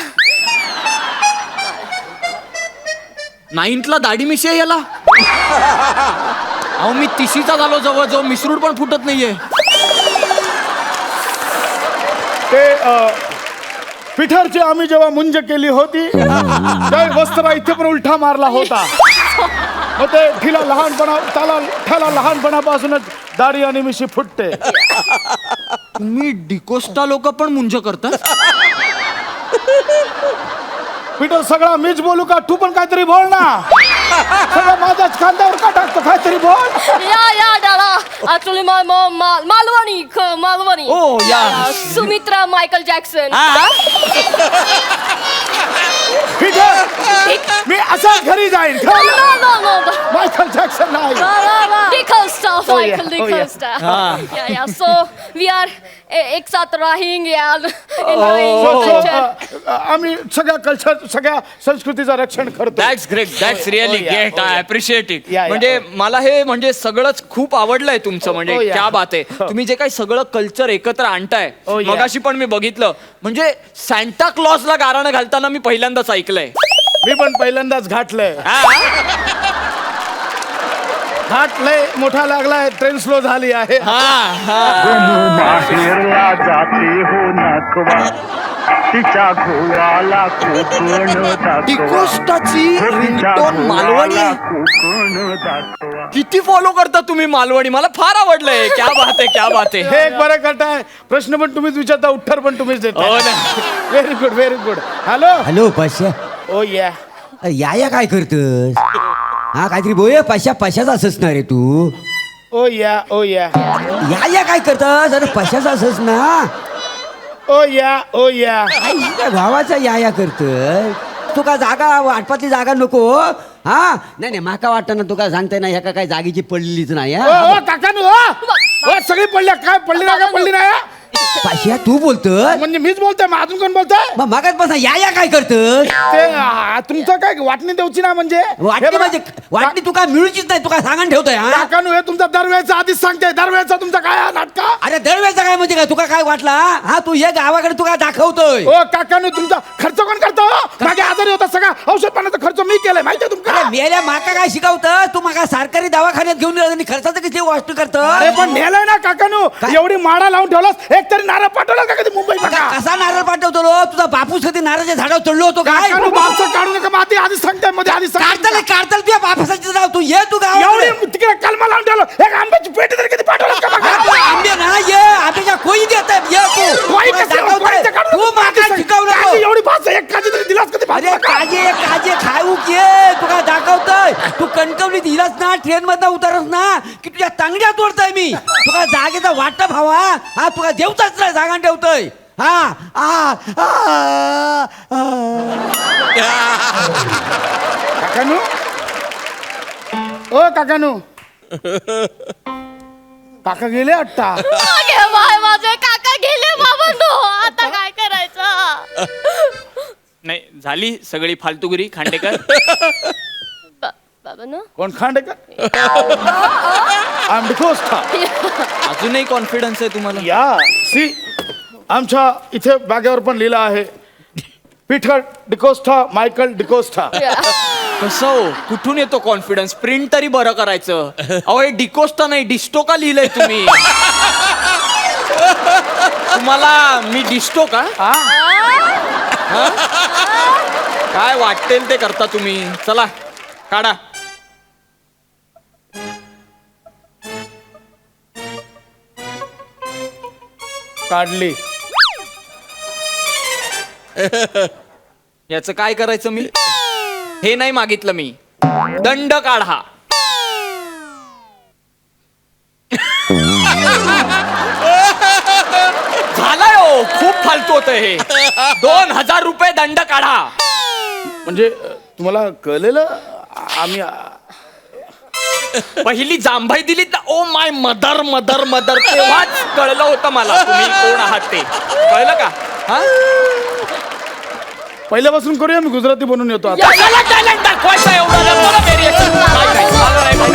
नाईन्थला दाढी मिशी आहे याला अहो मी तिशीचा झालो जवळ मिसरूड पण फुटत नाहीये. ते पिठरची आम्ही जेव्हा मुंज केली होती त्या वस्त्रा इथे पण उलटा मारला होता. मग ते त्याला लहानपणापासूनच दाढी आणि मिशी फुटते. तुम्ही डिकोस्टा लोक पण मुंज करता. पीटर सगळा मीच बोलू का? तू पण काहीतरी बोल ना. सगळं माझ्याच खांद्यावर का टाकतो? काहीतरी बोल. या डाला actually Malvani Malvani. Oh, yeah. Sumitra Michael Jackson. Peter मी असाच घरी जाईन. No. मायकल जॅक्सन नाही. Dicosta, Oh, yeah. Michael Oh, yeah. Dicosta. Yeah. So we are एक साथ रहेंगे and enjoying So, culture. आम्ही सगळ्या संस्कृतीचं रक्षण करतो. That's great. That's really Oh, yeah. Great. Oh, I yeah. Appreciate it. Yeah, yeah. म्हणजे मला हे म्हणजे सगळंच खूप आवडलंय तुमचं. म्हणजे Oh, yeah. क्या बात आहे. Oh. तुम्ही जे काही सगळं कल्चर एकत्र आणताय. Oh, yeah. मगाशी पण मी बघितलं म्हणजे सॅन्टा क्लॉजला गाणं घालताना मी पहिल्यांदाच ऐकलंय. मी पण पहिल्यांदाच घाटलंय. घाट लय मोठा लागलाय. ट्रेन स्लो झाली आहे. माहेरला जाते हो नातवा तिच्या घोवाला कोकण डिकोस्टाची रिंगटोन मालवणी. कोकण दाखवा. किती फॉलो करता तुम्ही मालवणी? मला फार आवडलंय. क्या बात आहे, क्या बात आहे. हे एक बरं करताय. प्रश्न पण तुम्हीच विचारता, उत्तर पण तुम्हीच हो देता. ना. Very good, very good. Hello. Hello Pasha. Oh या. या काय करतस? हा काहीतरी बोय पशाचा असणार रे तू. ओ या. ओ या. या काय करतस? अरे पशाचा असस ना. ओ या. ओ या. भावाचा या करतस. तुका जागा वाटपातली जागा नको. हा नाही माका वाटतं ना तुका सांगताय ना ह्या काय जागेची पडलीच नाही. ओ काकानू ओ सगळी पडल्या. काय पडली नाही का? पडली नाही. पाशिया तू बोलतोय म्हणजे मीच बोलतोय. मग अजून कोण बोलतोय? मग मागात बसा या काय करतस? ते तुमचं काय वाटणी देऊची ना म्हणजे वाटणी म्हणजे वाटणी तुका मिळूचीच नाही. तुका सांगून ठेवतोय. हा काकानू हे तुमचा दरवेळेचा आधीच सांगते. दरवेळेचा तुमचा काय हा नाटका? अरे दरवेळेचा काय म्हणजे काय तुका काय वाटला? हा तू ये गावाकडे तुका दाखवतोय. ओ काकानू तुमचा खर्च कोण करतो? मागे आजारी होता सगळा औषध पाण्याचा खर्च मी केलाय माहितीये तुमका? अरे मेल्या माका काय शिकवतं? तू माका सरकारी दवाखान्यात घेऊन गेला आणि खर्चाचं किती वाटू करतो? अरे पण नेलंय ना काकानू. काय? एवढी माडा लावून ठेवलास. एक तरी नारळ पाठवला का कधी मुंबई? कसा नारळ पाठवतो रो? तुझा बापूस कधी नारळाच्या झाडावर चढलो होतो काय? काकानू बापचं काढू नका. मग आधीच सांगते. मध्ये आधीच काढताल तुझ्या बापासाची नाव. तू ये तू गाव. एवढी तिकडे कलमा लावून ठेवलं. एक आंब्याची पेटी तरी कधी पाठवलं का बघा? आंबे ना ये आंब्याच्या कोई देत ये तू. कोई कसं? दाखवतोय. कोईचं काढू तू नका. माका शिकवलं काजी नको. एवढी भाषा एक काजी तरी दिलास कधी? अरे काजे खाऊ ये तुला दाखवतोय. तू कणकवलीत हिलास ना ट्रेन मधनं उतरस ना की तुझ्या तांगड्या तोडतोय मी. तुला जागेचा वाटप भावा. हा तुला देवताच नाही जागा ठेवतोय. हा काकानू ओ काकानू काका गेले वाटता. मागे बाय माझे काका गेले बाबांनो. आता काय करायचं? नाही झाली सगळी फालतूगिरी खांडेकर. बाबांनो कोण खांडेकर? आंबकोस्था. अजूनही कॉन्फिडन्स आहे तुम्हाला? या सी आमच्या इथे बॅगेवर पण लिहिलं आहे पीटर डिकोस्टा मायकल डिकोस्टा. कसं हो? कुठून येतो कॉन्फिडन्स? प्रिंट तरी बरं करायचं. अहो हे डिकोस्टा नाही डिस्टो का लिहिलंय तुम्ही? तुम्हाला मी डिस्टो का? हा? काय वाटेल ते करता तुम्ही. चला काढा. काढली. याचं काय करायचं मी? हे नाही मागितलं मी. दंड काढा. झालाय हो. खूप फालतू होत हे. 2000 रुपये दंड काढा. म्हणजे तुम्हाला कळलेलं आम्ही पहिली जांभाई दिली तर oh my mother mother mother तेव्हाच कळलं होतं मला तुम्ही कोण आहात ते. कळलं का? हा? पहिल्यापासून करूया. मी गुजराती बनून येतो आता. कशाला टॅलेंट दाखवायचं एवढं? बोला variation. नाही, नाही, झालं नाही, नाही.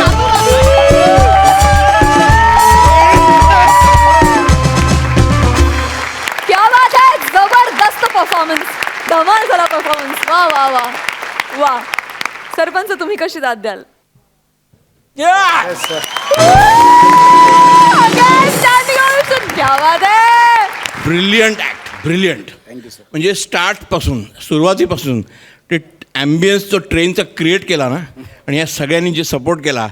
क्या बात आहे. जबरदस्त परफॉर्मन्स. धमाल झाला परफॉर्मन्स. वा वा वा वा. सरपंच तुम्ही कशी दाद द्याल? Yeah! क्या बात आहे. Brilliant act brilliant. म्हणजे स्टार्टपासून सुरुवातीपासून ते ॲम्बियन्स जो ट्रेनचा क्रिएट केला ना आणि या सगळ्यांनी जे सपोर्ट केला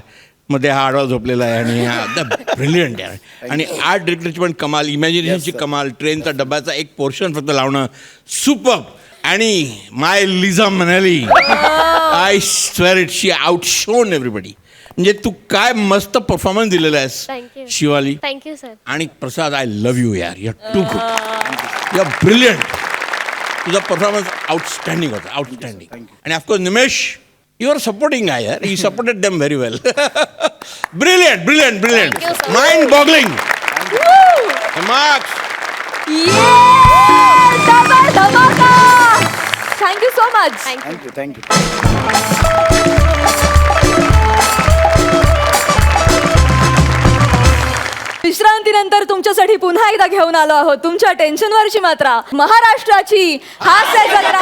मध्ये हा आडवा झोपलेला आहे आणि हा ब्रिलियंट आहे. आणि आर्ट डिरेक्टरची पण कमाल, इमॅजिनेशनची कमाल, ट्रेनचा डब्याचा एक पोर्शन फक्त लावणं सुपर. आणि my Liza Manali, I swear it, she outshone everybody. म्हणजे तू काय मस्त परफॉर्मन्स दिलेला आहेस Thank you. Shivali. Thank you sir. आणि प्रसाद, आय लव्ह यू यार, you too good, you are brilliant. तुझा परफॉर्मन्स आउटस्टँडिंग होता, आउटस्टँडिंग. आणि of course Nimesh, you are supporting I यार, you supported them very well. Brilliant brilliant brilliant, Thank you, sir. Mind boggling. Marks. Thank you so much. Thank you. Thank you. विश्रांतीनंतर तुमच्यासाठी पुन्हा एकदा घेऊन आलो आहोत तुमच्या टेन्शनवरची मात्रा, महाराष्ट्राची हास्य जत्रा.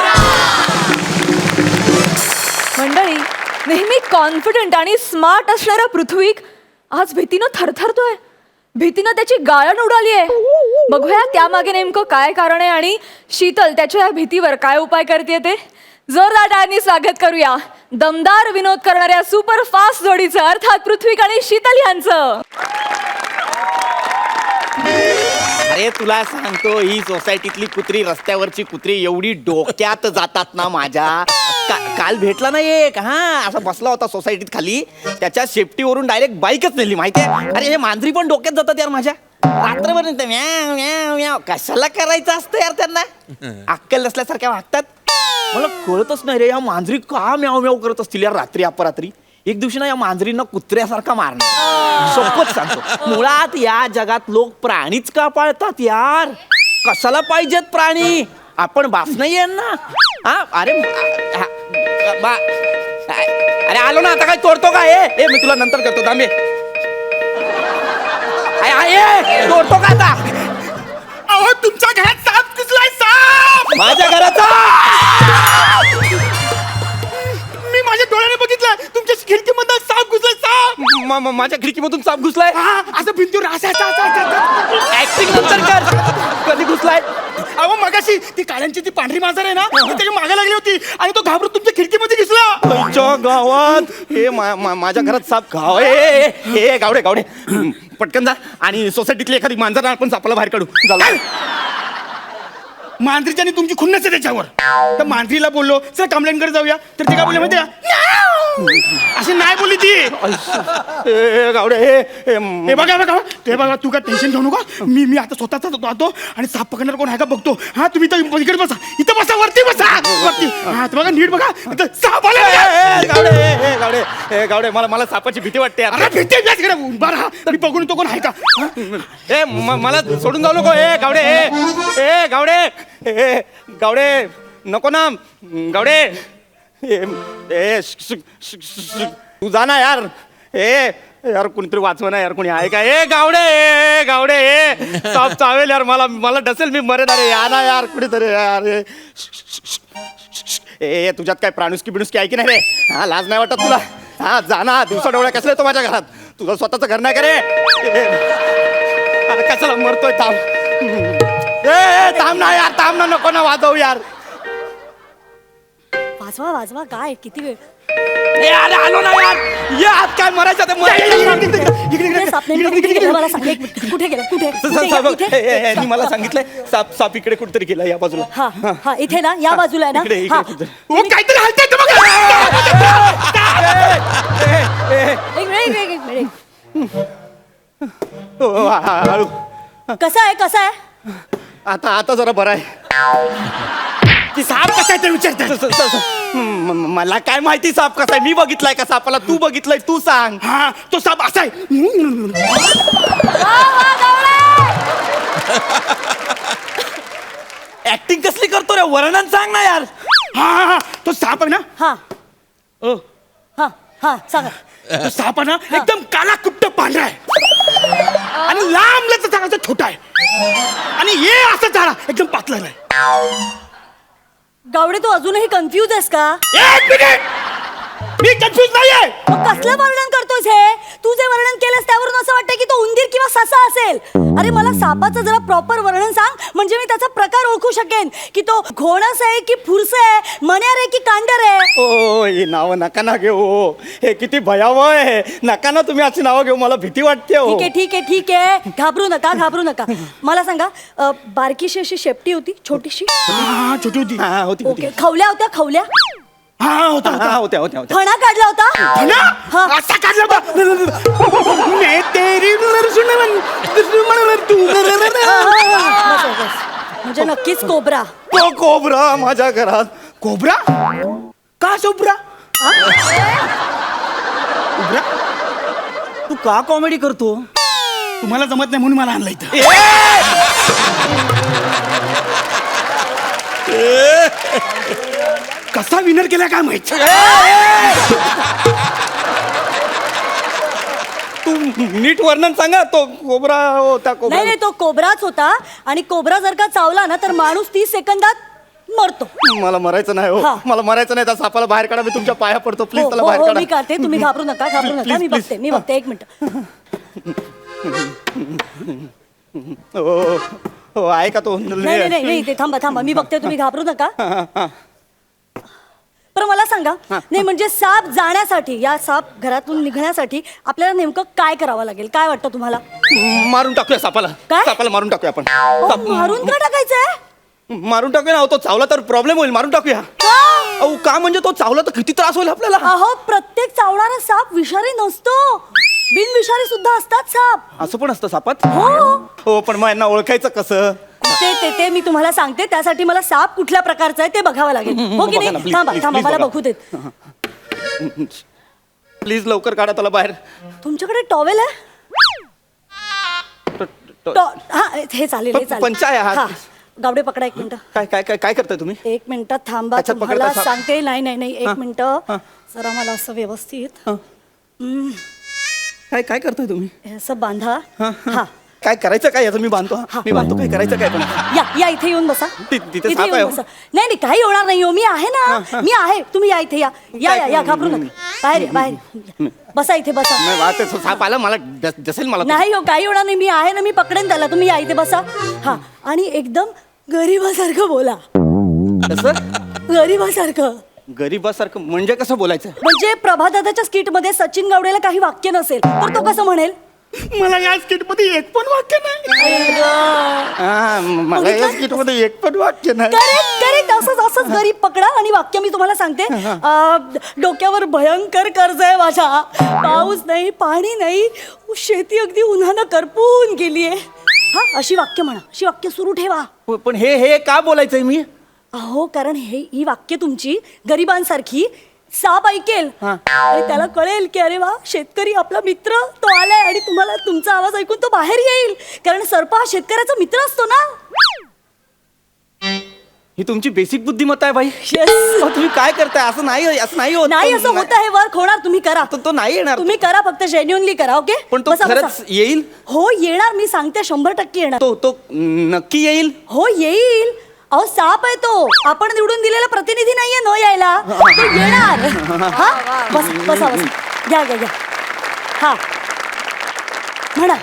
मंडळी, नेहमी कॉन्फिडंट आणि स्मार्ट असणारा पृथ्वीक आज भीतीनं थरथरतोय. भीतीनं त्याची गाळण उडाली आहे. बघूया त्यामागे नेमकं काय कारण आहे आणि शीतल त्याच्या या भीतीवर काय उपाय करते ते. जोरदार टाळ्यांनी स्वागत करूया दमदार विनोद करणाऱ्या सुपर फास्ट जोडीचं, अर्थात पृथ्वीक आणि शीतल यांचं. अरे तुला सांगतो, ही सोसायटीतली कुत्री, रस्त्यावरची कुत्री एवढी डोक्यात जातात ना माझ्या. काल भेटला ना एक, हा असा बसला होता सोसायटीत खाली, त्याच्या सेफ्टीवरून डायरेक्ट बाईकच नेली माहितीये. अरे हे मांजरी पण डोक्यात जातात यार माझ्या. रात्रभर म्याव म्याव म्याव, कशाला करायचं असतं यार त्यांना. अक्कल नसल्यासारख्या वागतात. मला कळतच नाही रे, या मांजरी का म्याव म्याव करत असतील यार रात्री अपरात्री. एक दिवशी ना या मांजरींना कुत्र्यासारखा मारणार. सोपच सांगतो, मुळात या जगात लोक प्राणीच का पाळतात यार. कशाला पाहिजेत प्राणी, आपण बास नाही यांना. हा अरे अरे आलो ना, आता काय तोडतो का. ए मी तुला नंतर करतो दामे. तोडतो का आता. अहो, तुमच्या घरात साप घुसलाय, साप. माझ्या घराचा मी माझ्या डोळ्याने बघितलं, तुमच्या खिडकीमधून साप घुसलाय, साप. माझ्या खिडकीमधून साप घुसलाय. हा, असं भिंतीवर ऍक्टिंग नंतर कर. कधी घुसलाय. अहो, मगाशी ती काळ्यांची ती पांढरी मांजर आहे ना, ती त्याच्या मागे लागली होती आणि तो घाबरून तुमच्या खिडकीमध्ये घुसला. तुमच्या गावात हे माझ्या घरात साप गाव. ए गावडे गावडे, पटकन जा आणि सोसायटीतली एखादी मांजर आपण सापाला बाहेर काढू. काय? मांजरीच्या आणि तुमची खुन्नस आहे त्याच्यावर. तर मांजरीला बोललो चल कमलेनकडे जाऊया, तर ते काय बोलले माहिती का, अशी नाही बोलली ती. ए गावडे हे बघा बघा, ते बघा, तू काय टेन्शन घेऊ नका. मी आता स्वतःच जातो आणि साप पकडणार कोण आहे का बघतो. हा तुम्ही तर इकडे बसा, इथं बसा, वरती बसा, वरती. हा बघा, नीट बघा, इथं साप आला. गावडे गावडे गावडे, मला सापाची भीती वाटते यार. अरे भीती आहे, इकडे उभा राहा, मी बघून तो कोण आहे का. ए मला सोडून जाऊ नको. ए गावडे, ए गावडे, ए गावडे, नको ना गावडे. ए तू जा ना यार. ए यार कोणीतरी वाचव ना यार, कोणी आहे का. ए गावडे, ए गावडे, ए साप चावेल यार, मला डसेल, मी मरेन. अरे या ना यार कुणीतरी यार. ए तुझ्यात काय प्राणुस्की बिणुस्की आहे की नाही रे. हा लाज नाही वाटत तुला. हा जा ना, दिवसा डोळ्या कसले येतो माझ्या घरात. तुझं स्वतःचं घर नाही का रे. अरे कशाला मरतोय. थांब. ए थांब ना यार, थांब ना, नको ना वाजवू यार. वाजवा वाजवा, काय किती वेळ. ए अरे आलो ना यार. ये आत काय मरायचं ते मला सांग एक मिनिट, कुठे गेला कुठे. मला सांगितलंय साप इकडे कुठेतरी गेला या बाजूला. हा हा, इथे ना, या बाजूला आहे इकडे ना. कुठेतरी. ओ, काहीतरी हलतंय ते बघा. एक मिनिट. हळू. कसं आहे. आता जरा बरं आहे. ती साप कसा आहे ते विचारतात. मला काय माहिती साप कसा आहे. मी बघितलाय का सापाला. तू बघितलंय, तू सांग. हा, तो साप असा आहे. ऍक्टिंग कसली करतो रे, वर्णन सांग ना यार. हा, तो साप आहे ना. हा हा हा, सांगा. तो साप आहे ना, एकदम काला कुट्ट पांढरा आहे आणि लांब लचक छोटा आहे आणि हे असं झाला एकदम पातळ आहे. गावडे, तू अजूनही कन्फ्यूज आहेस का. एक मिनिट, मी कन्फ्युज नाहीये. मग कसलं वर्णन करतोयस हे? तू जे वर्णन केलंस त्यावरून असं वाटतं की तो उंदीर किंवा ससा असेल. अरे मला सापाचं जरा प्रॉपर वर्णन सांग, म्हणजे मी त्याचा प्रकार ओळखू शकेन की तो घोणस आहे की फुरस आहे, मण्यार आहे की कांडर आहे. ओ ही नावं नका ना घेऊ. हे किती भयावह आहे. नका ना तुम्ही अशी नावं घेऊ, मला भीती वाटते हो. ठीक आहे ठीक आहे ठीक आहे, घाबरू नका घाबरू नका. मला सांगा, बारकीशी अशी शेपटी होती, छोटीशी? हा, छोटी होती. हा होती होती. ओके. खवल्या होत्या? खवल्या? हा होता हा होत्या होत्या होत्या. फणा काढला होता? हा. असा काढला होता. मैं तेरी दुश्मन तू. म्हणजे नक्कीच कोबरा. तो कोबरा माझ्या घरात. कोबरा? का कोबरा? कोबरा? तू का कॉमेडी करतो? तुम्हाला जमत नाही म्हणून मला आणलं इथं. कसा विनर केला काय माहित. तू नीट वर्णन सांगा. तो कोबरा होता. कोबरा नाही नाही, तो कोबराच होता. आणि कोबरा जर का चावला ना तर माणूस 30 सेकंदात मरतो. मला मरायचं नाही हा. हो. मला मरायचं नाही. त्या सापाला बाहेर काढा. मी तुमच्या पाया पडतो. प्लीज हो, त्याला हो, बाहेर हो, काढा. मी काढते. तुम्ही घाबरू नका घाबरू नका. मी Please, बघते मी बघते. एक मिनिट. हो आहे का तो? नाही नाही नाही नाही, ते थांबा थांबा, मी बघते. तुम्ही घाबरू नका. पण मला सांगा, नाही म्हणजे साप जाण्यासाठी, या साप घरातून निघण्यासाठी आपल्याला नेमकं काय करावं लागेल? काय वाटतं तुम्हाला? मारून टाकूया सापाला. काय? सापाला मारून टाकूया आपण. साप- मारून का टाकायचंय? मारून टाकूया ना. तो चावला तर प्रॉब्लेम होईल. मारून टाकूया. का? अहो का म्हणजे तो चावला तर किती त्रास होईल आपल्याला. अहो, प्रत्येक चावणारा साप विषारी नसतो. बिनविषारी सुद्धा असतात साप. असं पण असतं सापात? हो. हो पण मग यांना ओळखायचं कसं? ते मी तुम्हाला सांगते. त्यासाठी मला साप कुठल्या प्रकारचा आहे ते बघावं लागेल. हो की बघा ना, नाही? please, थांबा please, थांबा, please मला बघा. बघू देत. प्लीज लवकर काढा त्याला बाहेर. तुमच्याकडे टॉवेल आहे? हा, हे चालेल हे चालेल. पंचा आहे हा. हा. गावडे पकडा एक मिनिट. काय काय काय काय करताय तुम्ही? एक मिनिट थांबा, अच्छा, तुम्हाला पकडता साप. सांगते. नाही नाही नाही, एक मिनिट. हा. जरा मला असं व्यवस्थित काय काय करताय तुम्ही? हे असं बांधा. हा. काय करायचं काय याचं? मी बांधतो. हा. मी बांधतो. काय करायचं काय पण? या इथे येऊन बसा. तिथे इथे साप आहे येऊन हो. बसा. नाही नाही, काही होणार नाही हो. मी आहे ना, मी आहे. तुम्ही या इथे. या घाबरू नका. बाहेर या, बाहेर या. बसा इथे बसा. नाही बा, ते साप आला मला जसेल मला. नाही हो, काही होणार नाही. मी आहे ना, मी पकडेन त्याला. तुम्ही या इथे बसा. हा. आणि एकदम गरीबासारखं बोला. कसं? गरीबासारखं गरीबासारखं म्हणजे कसं बोलायचं? म्हणजे प्रभादादाच्या स्किट मध्ये सचिन गावडेला काही वाक्य नसेल तर तो कसं म्हणेल? मला या स्किट मध्ये एक पण वाक्य नाही. हा, मला या स्किट मध्ये एक पण वाक्य नाही. करेक्ट करेक्ट, असंच गरीब पकडा. आणि वाक्य मी तुम्हाला सांगते. डोक्यावर भयंकर कर्ज आहे माझ्या. पाऊस नाही, पाणी नाही, शेती अगदी उन्हानं करपून गेलीये. हा, अशी वाक्य म्हणा. अशी वाक्य सुरू ठेवा. पण हे का बोलायचंय मी? अहो, कारण ही वाक्य तुमची गरिबांसारखी साप ऐकेल आणि त्याला कळेल की अरे वा, शेतकरी आपला मित्र तो आलाय. आणि तुम्हाला तुमचा आवाज ऐकून तो बाहेर येईल. कारण सर्प हा शेतकऱ्याचा मित्र असतो ना. ही तुमची बेसिक बुद्धिमत्ता आहे बाई. Yes. अहो, तुम्ही काय करताय? असं नाही होत. नाही, असं होतं. हे वर्क होणार. तुम्ही करा. तो नाही येणार. तुम्ही करा, फक्त जेन्युअनली करा. ओके, पण तो बसा, खरंच बसा. येईल? हो, येणार. मी सांगते 100% येणार. तो नक्की येईल? हो, येईल. अहो, साप आहे तो. आपण निवडून दिलेला प्रतिनिधी नाहीये न यायला. तो येणार. हा, बसा. घ्या. हा, म्हणा.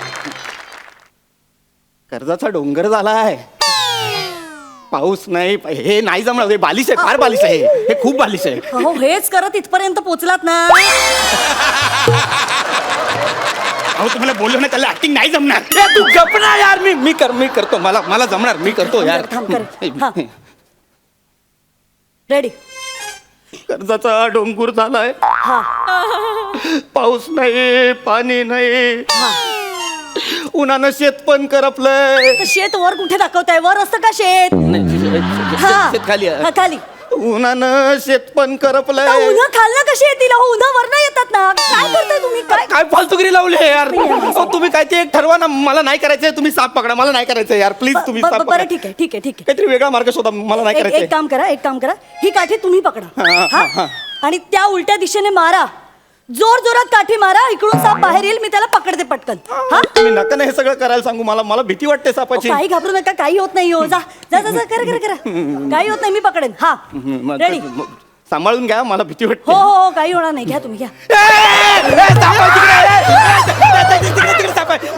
कर्जाचा डोंगर झालाय. पाऊस नाही. हे नाही जमणार. हे बालिश आहे. फार बालिश आहे. हे खूप बालिश आहे. हो, हेच करत इथपर्यंत पोचलात ना. अहो तुम्हाला बोललो ना, त्याला ऍक्टिंग नाही जमणार. तू गप ना यार. मी करतो. मला जमणार. मी करतो यार. थांब कर. हा. रेडी. कर्जाचा डोंगर झालाय. हा. पाऊस नाही, पाणी नाही. उन्हानं शेत पण करपलंय. तर शेत वर कुठे दाखवताय? वर असतं का शेत? हा. शेत खाली आहे. हा, खाली. उन्हानं शेत पण आता करपलंय. उन्हा खाल्लं कशी येतील? हो, उन्हा वरनं येतात ना. काय करताय तुम्ही? काय काय फालतुगिरी लावली यार. अहो, तुम्ही काय ते एक ठरवा ना. मला नाही करायचंय. तुम्ही साप पकडा. मला नाही करायचं यार. प्लीज तुम्ही साप पकडा. बरं, ठीक आहे. काहीतरी वेगळा मार्ग शोधा. मला नाही करायचंय. एक काम करा. ही काठी तुम्ही पकडा. हा? आणि त्या उलट्या दिशेने मारा. जोरात काठी मारा. इकडून साप बाहेर येईल. मी त्याला पकडते पटकन. हा, तुम्ही नका ना हे सगळं करायला सांगू. मला भीती वाटते सापाची. काही घाबरू नका. काही होत नाही. हो, जा. करा. काही होत नाही. मी पकडेन. हा, रेडी. सांभाळून घ्या, मला भीती हो वाटते. हो हो काही होणार नाही, घ्या तुम्ही घ्या.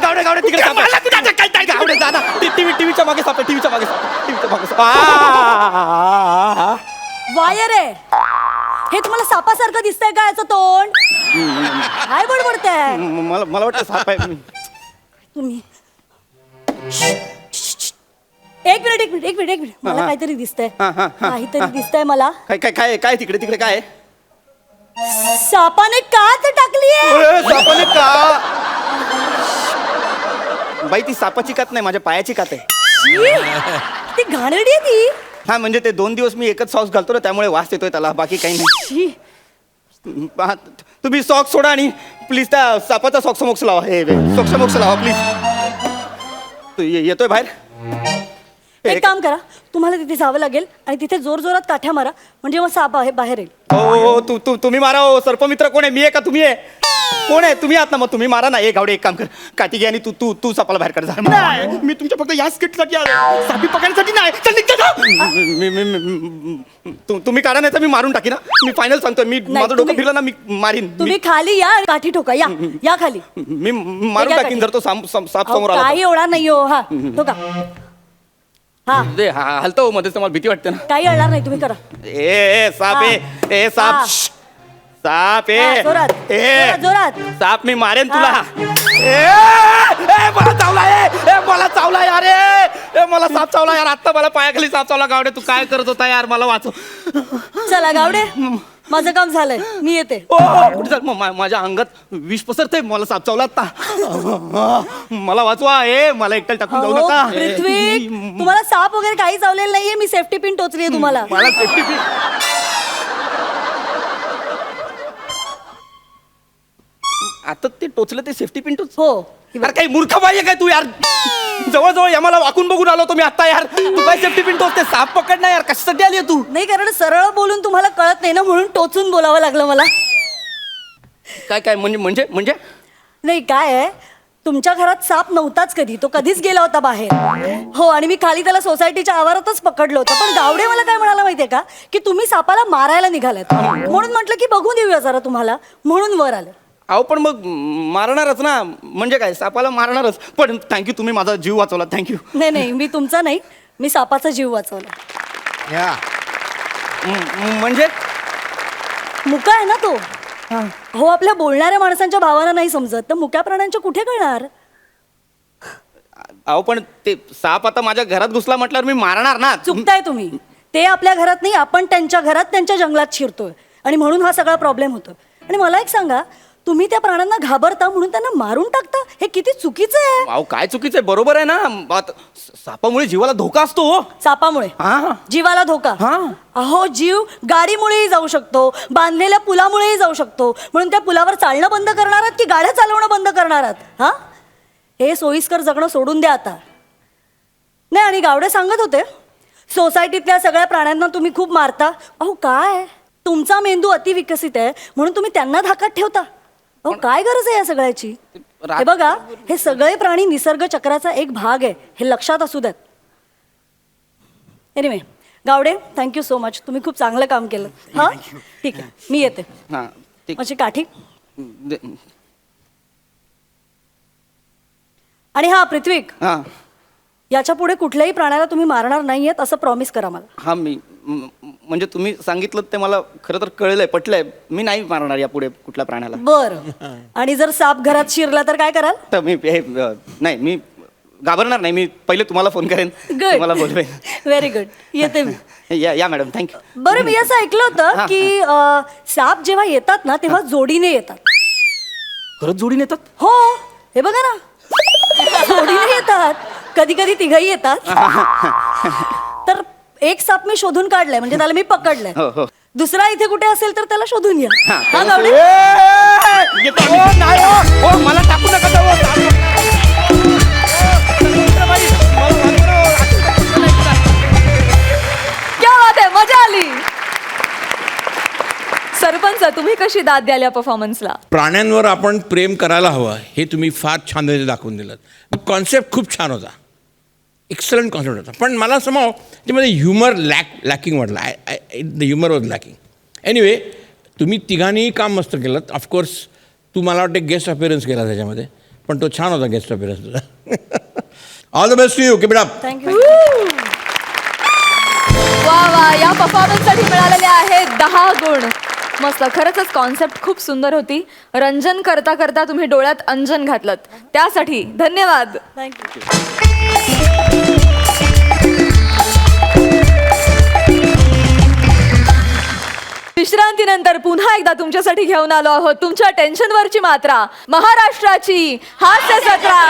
गावडे गावडे तिकडे साप आहे. गावडे जा ना. टीव्हीच्या मागे साप आहे, टीव्हीच्या मागे साप, टीव्हीच्या मागे साप. वायर आहे हे, तुम्हाला सापासारखं दिसतंय का याचं तोंड? काय बडबडताय मला वाटतं साप आहे. तुम्ही? एक मिनिट मला काहीतरी दिसतंय, काहीतरी दिसतंय मला. काय काय काय काय तिकडे तिकडे काय आहे? सापाने काच टाकलीये. सापाने का? बाई ती सापाची कात नाही, माझ्या पायाची कात आहे. ती घाणेरडी आहे ती. हा म्हणजे ते 2 दिवस मी एकच सॉक्स घालतो ना, त्यामुळे वास येतोय त्याला, बाकी काही नाही. शी. तुम्ही सॉक्स सोडा आणि प्लीज त्या सापाचा सॉक्स मोक्स लावा. हे सॉक्स मोक्स लावा प्लीज. तू येतोय बाहेर. एक काम करा, तुम्हाला तिथे जावं लागेल आणि तिथे जोर जोरात काठ्या मारा, म्हणजे मग साप बाहेर येईल. हो तुम्ही मारा. हो सर्पमित्र कोण आहे, मी आहे का तुम्ही आहे? कोण आहे? तुम्ही आहात ना, मग तुम्ही मारा ना. एक गावडे एक काम कर, काठी घे आणि तू सापाला बाहेर काढ. नाही, मी तुमच्या फक्त या स्किटसाठी आलो, सापी पकडण्यासाठी नाही. चल निघ जा. तुम्ही काढा नाही तर मी मारून टाकी ना. मी फायनल सांगतोय, मी माझं डोकं फिरलं ना मी मारीन. तुम्ही खाली या, काठी ठोका. या खाली. मी मारून टाकीन जर तो साप समोर आला. काही होणार नाही हो. हा ठोका. हा हलतो मध्येच, तुम्हाला भीती वाटते ना. काही अडणार नाही, तुम्ही करा. ए साप ए साप हा. साप हा, जोरात, ए जोरात. साप मी मारेन तुला. हा. मला चावला. मला चावला यार. मला साप चावला यार. आता मला पायाखाली साप चावला. गावडे तू काय करत होता यार, मला वाचव. चला गावडे, माझं काम झालंय, मी येते. कुठे चाल? माझ्या अंगात विष पसरते. मला साप चावला आता. मला वाचवा. मला एकट्याला टाकून जाऊ अहो, नका. पृथ्वी, तुम्हाला साप वगैरे काही चावलेलं नाहीये. मी सेफ्टी पिन टोचली आहे तुम्हाला. मला सेफ्टी पिन. आता ते टोचलं, ते सेफ्टी पिन टोच. हो. यार काही मूर्ख पाहिजे काय तू यार? जवळजवळ याला वाकून बघून आलो तुम्ही आता यार. तू काय सेफ्टी पिन टोचते? साप पकड ना यार, कशासाठी आली तू? नाही, कारण सरळ बोलून तुम्हाला कळत नाही ना, म्हणून टोचून बोलावं लागलं मला. काय काय म्हणजे म्हणजे नाही काय आहे, तुमच्या घरात साप नव्हताच कधी, तो कधीच गेला होता बाहेर. हो, आणि मी खाली त्याला सोसायटीच्या आवारातच पकडलं होतं. पण गावडे मला काय म्हणाला माहितीये का, की तुम्ही सापाला मारायला निघालात, म्हणून म्हटलं की बघून देऊया जरा तुम्हाला, म्हणून वर आलं. अहो पण मग मारणारच ना, म्हणजे काय सापाला मारणारच. पण थँक्यू, तुम्ही माझा जीव वाचवला. थँक्यू. नाही, मी तुमचा नाही, मी सापाचा जीव वाचवला. म्हणजे मुका आहे ना तो. हो, आपल्या बोलणाऱ्या माणसांच्या भावाला नाही समजत, तर मुक्या प्राण्यांच्या कुठे कळणार? अहो पण ते साप आता माझ्या घरात घुसला म्हटल्यावर मी मारणार ना. चुकताय तुम्ही. ते आपल्या घरात नाही, आपण त्यांच्या घरात, त्यांच्या जंगलात शिरतोय, आणि म्हणून हा सगळा प्रॉब्लेम होतो. आणि मला एक सांगा, तुम्ही त्या प्राण्यांना घाबरता म्हणून त्यांना मारून टाकता, हे किती चुकीचं आहे. अहो काय चुकीचं आहे? बरोबर आहे ना. सापामुळे जीवाला धोका असतो. सापामुळे जीवाला धोका? अहो, जीव गाडीमुळेही जाऊ शकतो, बांधलेल्या पुलामुळेही जाऊ शकतो. म्हणून त्या पुलावर चालणं बंद करणार आहात की गाड्या चालवणं बंद करणार आहात? हा, हे सोयीस्कर जगणं सोडून द्या आता. नाही, आणि गावडे सांगत होते, सोसायटीतल्या सगळ्या प्राण्यांना तुम्ही खूप मारता. अहो काय, तुमचा मेंदू अतिविकसित आहे म्हणून तुम्ही त्यांना धाकात ठेवता. अहो काय गरज आहे या सगळ्याची? हे बघा, हे सगळे प्राणी निसर्ग चक्राचा एक भाग आहे, हे लक्षात असू द्यात. Anyway, Gawade, thank you so much, तुम्ही खूप चांगलं काम केलं. हा ठीक आहे, मी येते. माझी काठी. आणि हा पृथ्वीक, याच्या पुढे कुठल्याही प्राण्याला तुम्ही मारणार नाहीयेत असं प्रॉमिस करा मला. हा, मी म्हणजे तुम्ही सांगितलं ते मला खरं तर कळलंय, पटलंय. मी नाही मारणार यापुढे कुठल्या प्राण्याला. बरं, आणि जर साप घरात शिरला तर काय कराल? तर मी नाही, मी घाबरणार नाही. मी पहिले तुम्हाला फोन करेन, तुम्हाला बोलवेन. व्हेरी गुड, येते मी. या मॅडम, थँक्यू. बरं, मी असं ऐकलं होतं की साप जेव्हा येतात ना तेव्हा जोडीने येतात. खरंच जोडीने येतात? हो, हे बघा ना, जोडीने येतात. कधी कधी तिघही येतात. तर एक साप मी शोधून काढलाय, म्हणजे त्याला मी पकडलंय. दुसरा इथे कुठे असेल तर त्याला शोधून या. हा गावडे, मला टाकू नका. क्या बात आहे, मजा आली. सरपंच, तुम्ही कशी दाद द्याल या परफॉर्मन्सला? प्राण्यांवर आपण प्रेम करायला हवं हे तुम्ही फार छान दाखवून दिलं. कॉन्सेप्ट खूप छान होता, एक्सलंट कॉन्सेप्ट होता. पण मला समजावं त्यामध्ये ह्युमर लॅकिंग वाटलं. The humour was lacking. Anyway तुम्ही तिघांनीही काम मस्त केलं. ऑफकोर्स तू मला वाटतं गेस्ट अपिअरन्स केला त्याच्यामध्ये, पण तो छान होता गेस्ट अपिअरन्स तुझा. All the best to you. Keep it up. Thank you. वा वा, या परफॉर्मन्ससाठी मिळालेले आहेत 10 गुण. मस्त, खरंच कॉन्सेप्ट खूप सुंदर होती. रंजन करता करता तुम्ही डोळ्यात अंजन घातलं, त्यासाठी धन्यवाद. थँक्यू. विश्रांतीनंतर पुन्हा एकदा तुमच्यासाठी घेऊन आलो आहोत तुमच्या टेन्शनवरची मात्रा, महाराष्ट्राची हास्य जत्रा.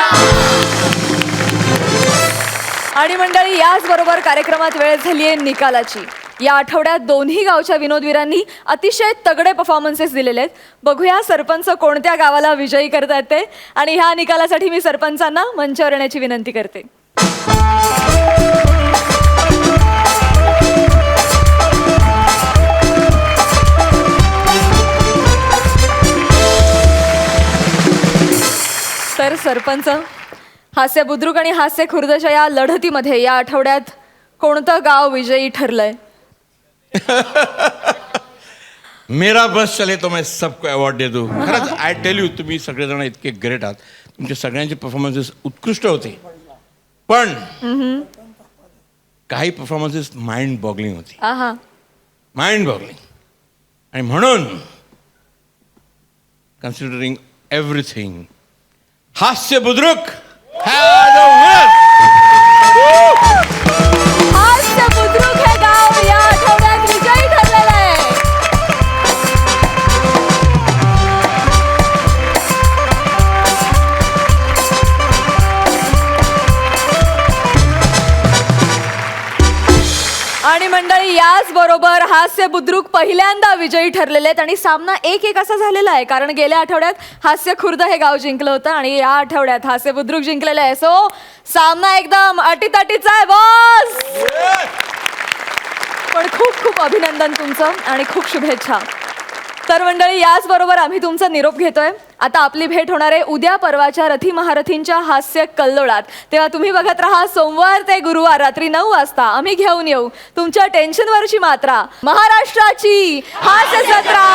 आणि मंडळी, याच बरोबर कार्यक्रमात वेळ झाली आहे निकालाची. या आठवड्यात दोन्ही गावच्या विनोदवीरांनी अतिशय तगडे परफॉर्मन्सेस दिलेले आहेत. बघूया सरपंच कोणत्या गावाला विजयी करतायत ते. आणि ह्या निकालासाठी मी सरपंचांना मंचावर येण्याची विनंती करते. तर सरपंच, हास्य बुद्रुक आणि हास्य खुर्दच्या या लढतीमध्ये या आठवड्यात कोणतं गाव विजयी ठरलंय? मेरा बस चले तो मैं सबको अवॉर्ड दे दूँ. खरंच आय टेल यू, तुम्ही सगळेजण इतके ग्रेट आहात. तुमचे सगळ्यांचे परफॉर्मन्सेस उत्कृष्ट होते, पण काही परफॉर्मन्सेस माइंड बॉगलिंग होती. आहा, माइंड बॉगलिंग. आणि म्हणून कन्सिडरिंग एव्हरीथिंग, हास्य बुद्रुक हास्य बुद्रुक हे गाव या आठवड्यात विजयी ठरलेलं आहे. आणि मंडळी, याच बरोबर हास्य बुद्रुक पहिल्यांदा विजयी ठरलेले आहेत. आणि सामना 1-1 असा झालेला आहे, कारण गेल्या आठवड्यात हास्य खुर्द हे गाव जिंकलं होतं आणि या आठवड्यात हास्य बुद्रुक जिंकलेलं आहे. सो सामना एकदम अटीतटीचा आहे बॉस. पण खूप खूप अभिनंदन तुमचं आणि खूप शुभेच्छा. तर मंडळी, याच बरोबर आम्ही तुमचा निरोप घेतोय. आता आपली भेट होणार आहे उद्या परवाच्या रथी महारथींच्या हास्य कल्लोळात. तेव्हा तुम्ही बघत राहा सोमवार ते गुरुवार रात्री 9 वाजता आम्ही घेऊन येऊ तुमच्या टेन्शनवरची मात्रा, महाराष्ट्राची हास्य जत्रा.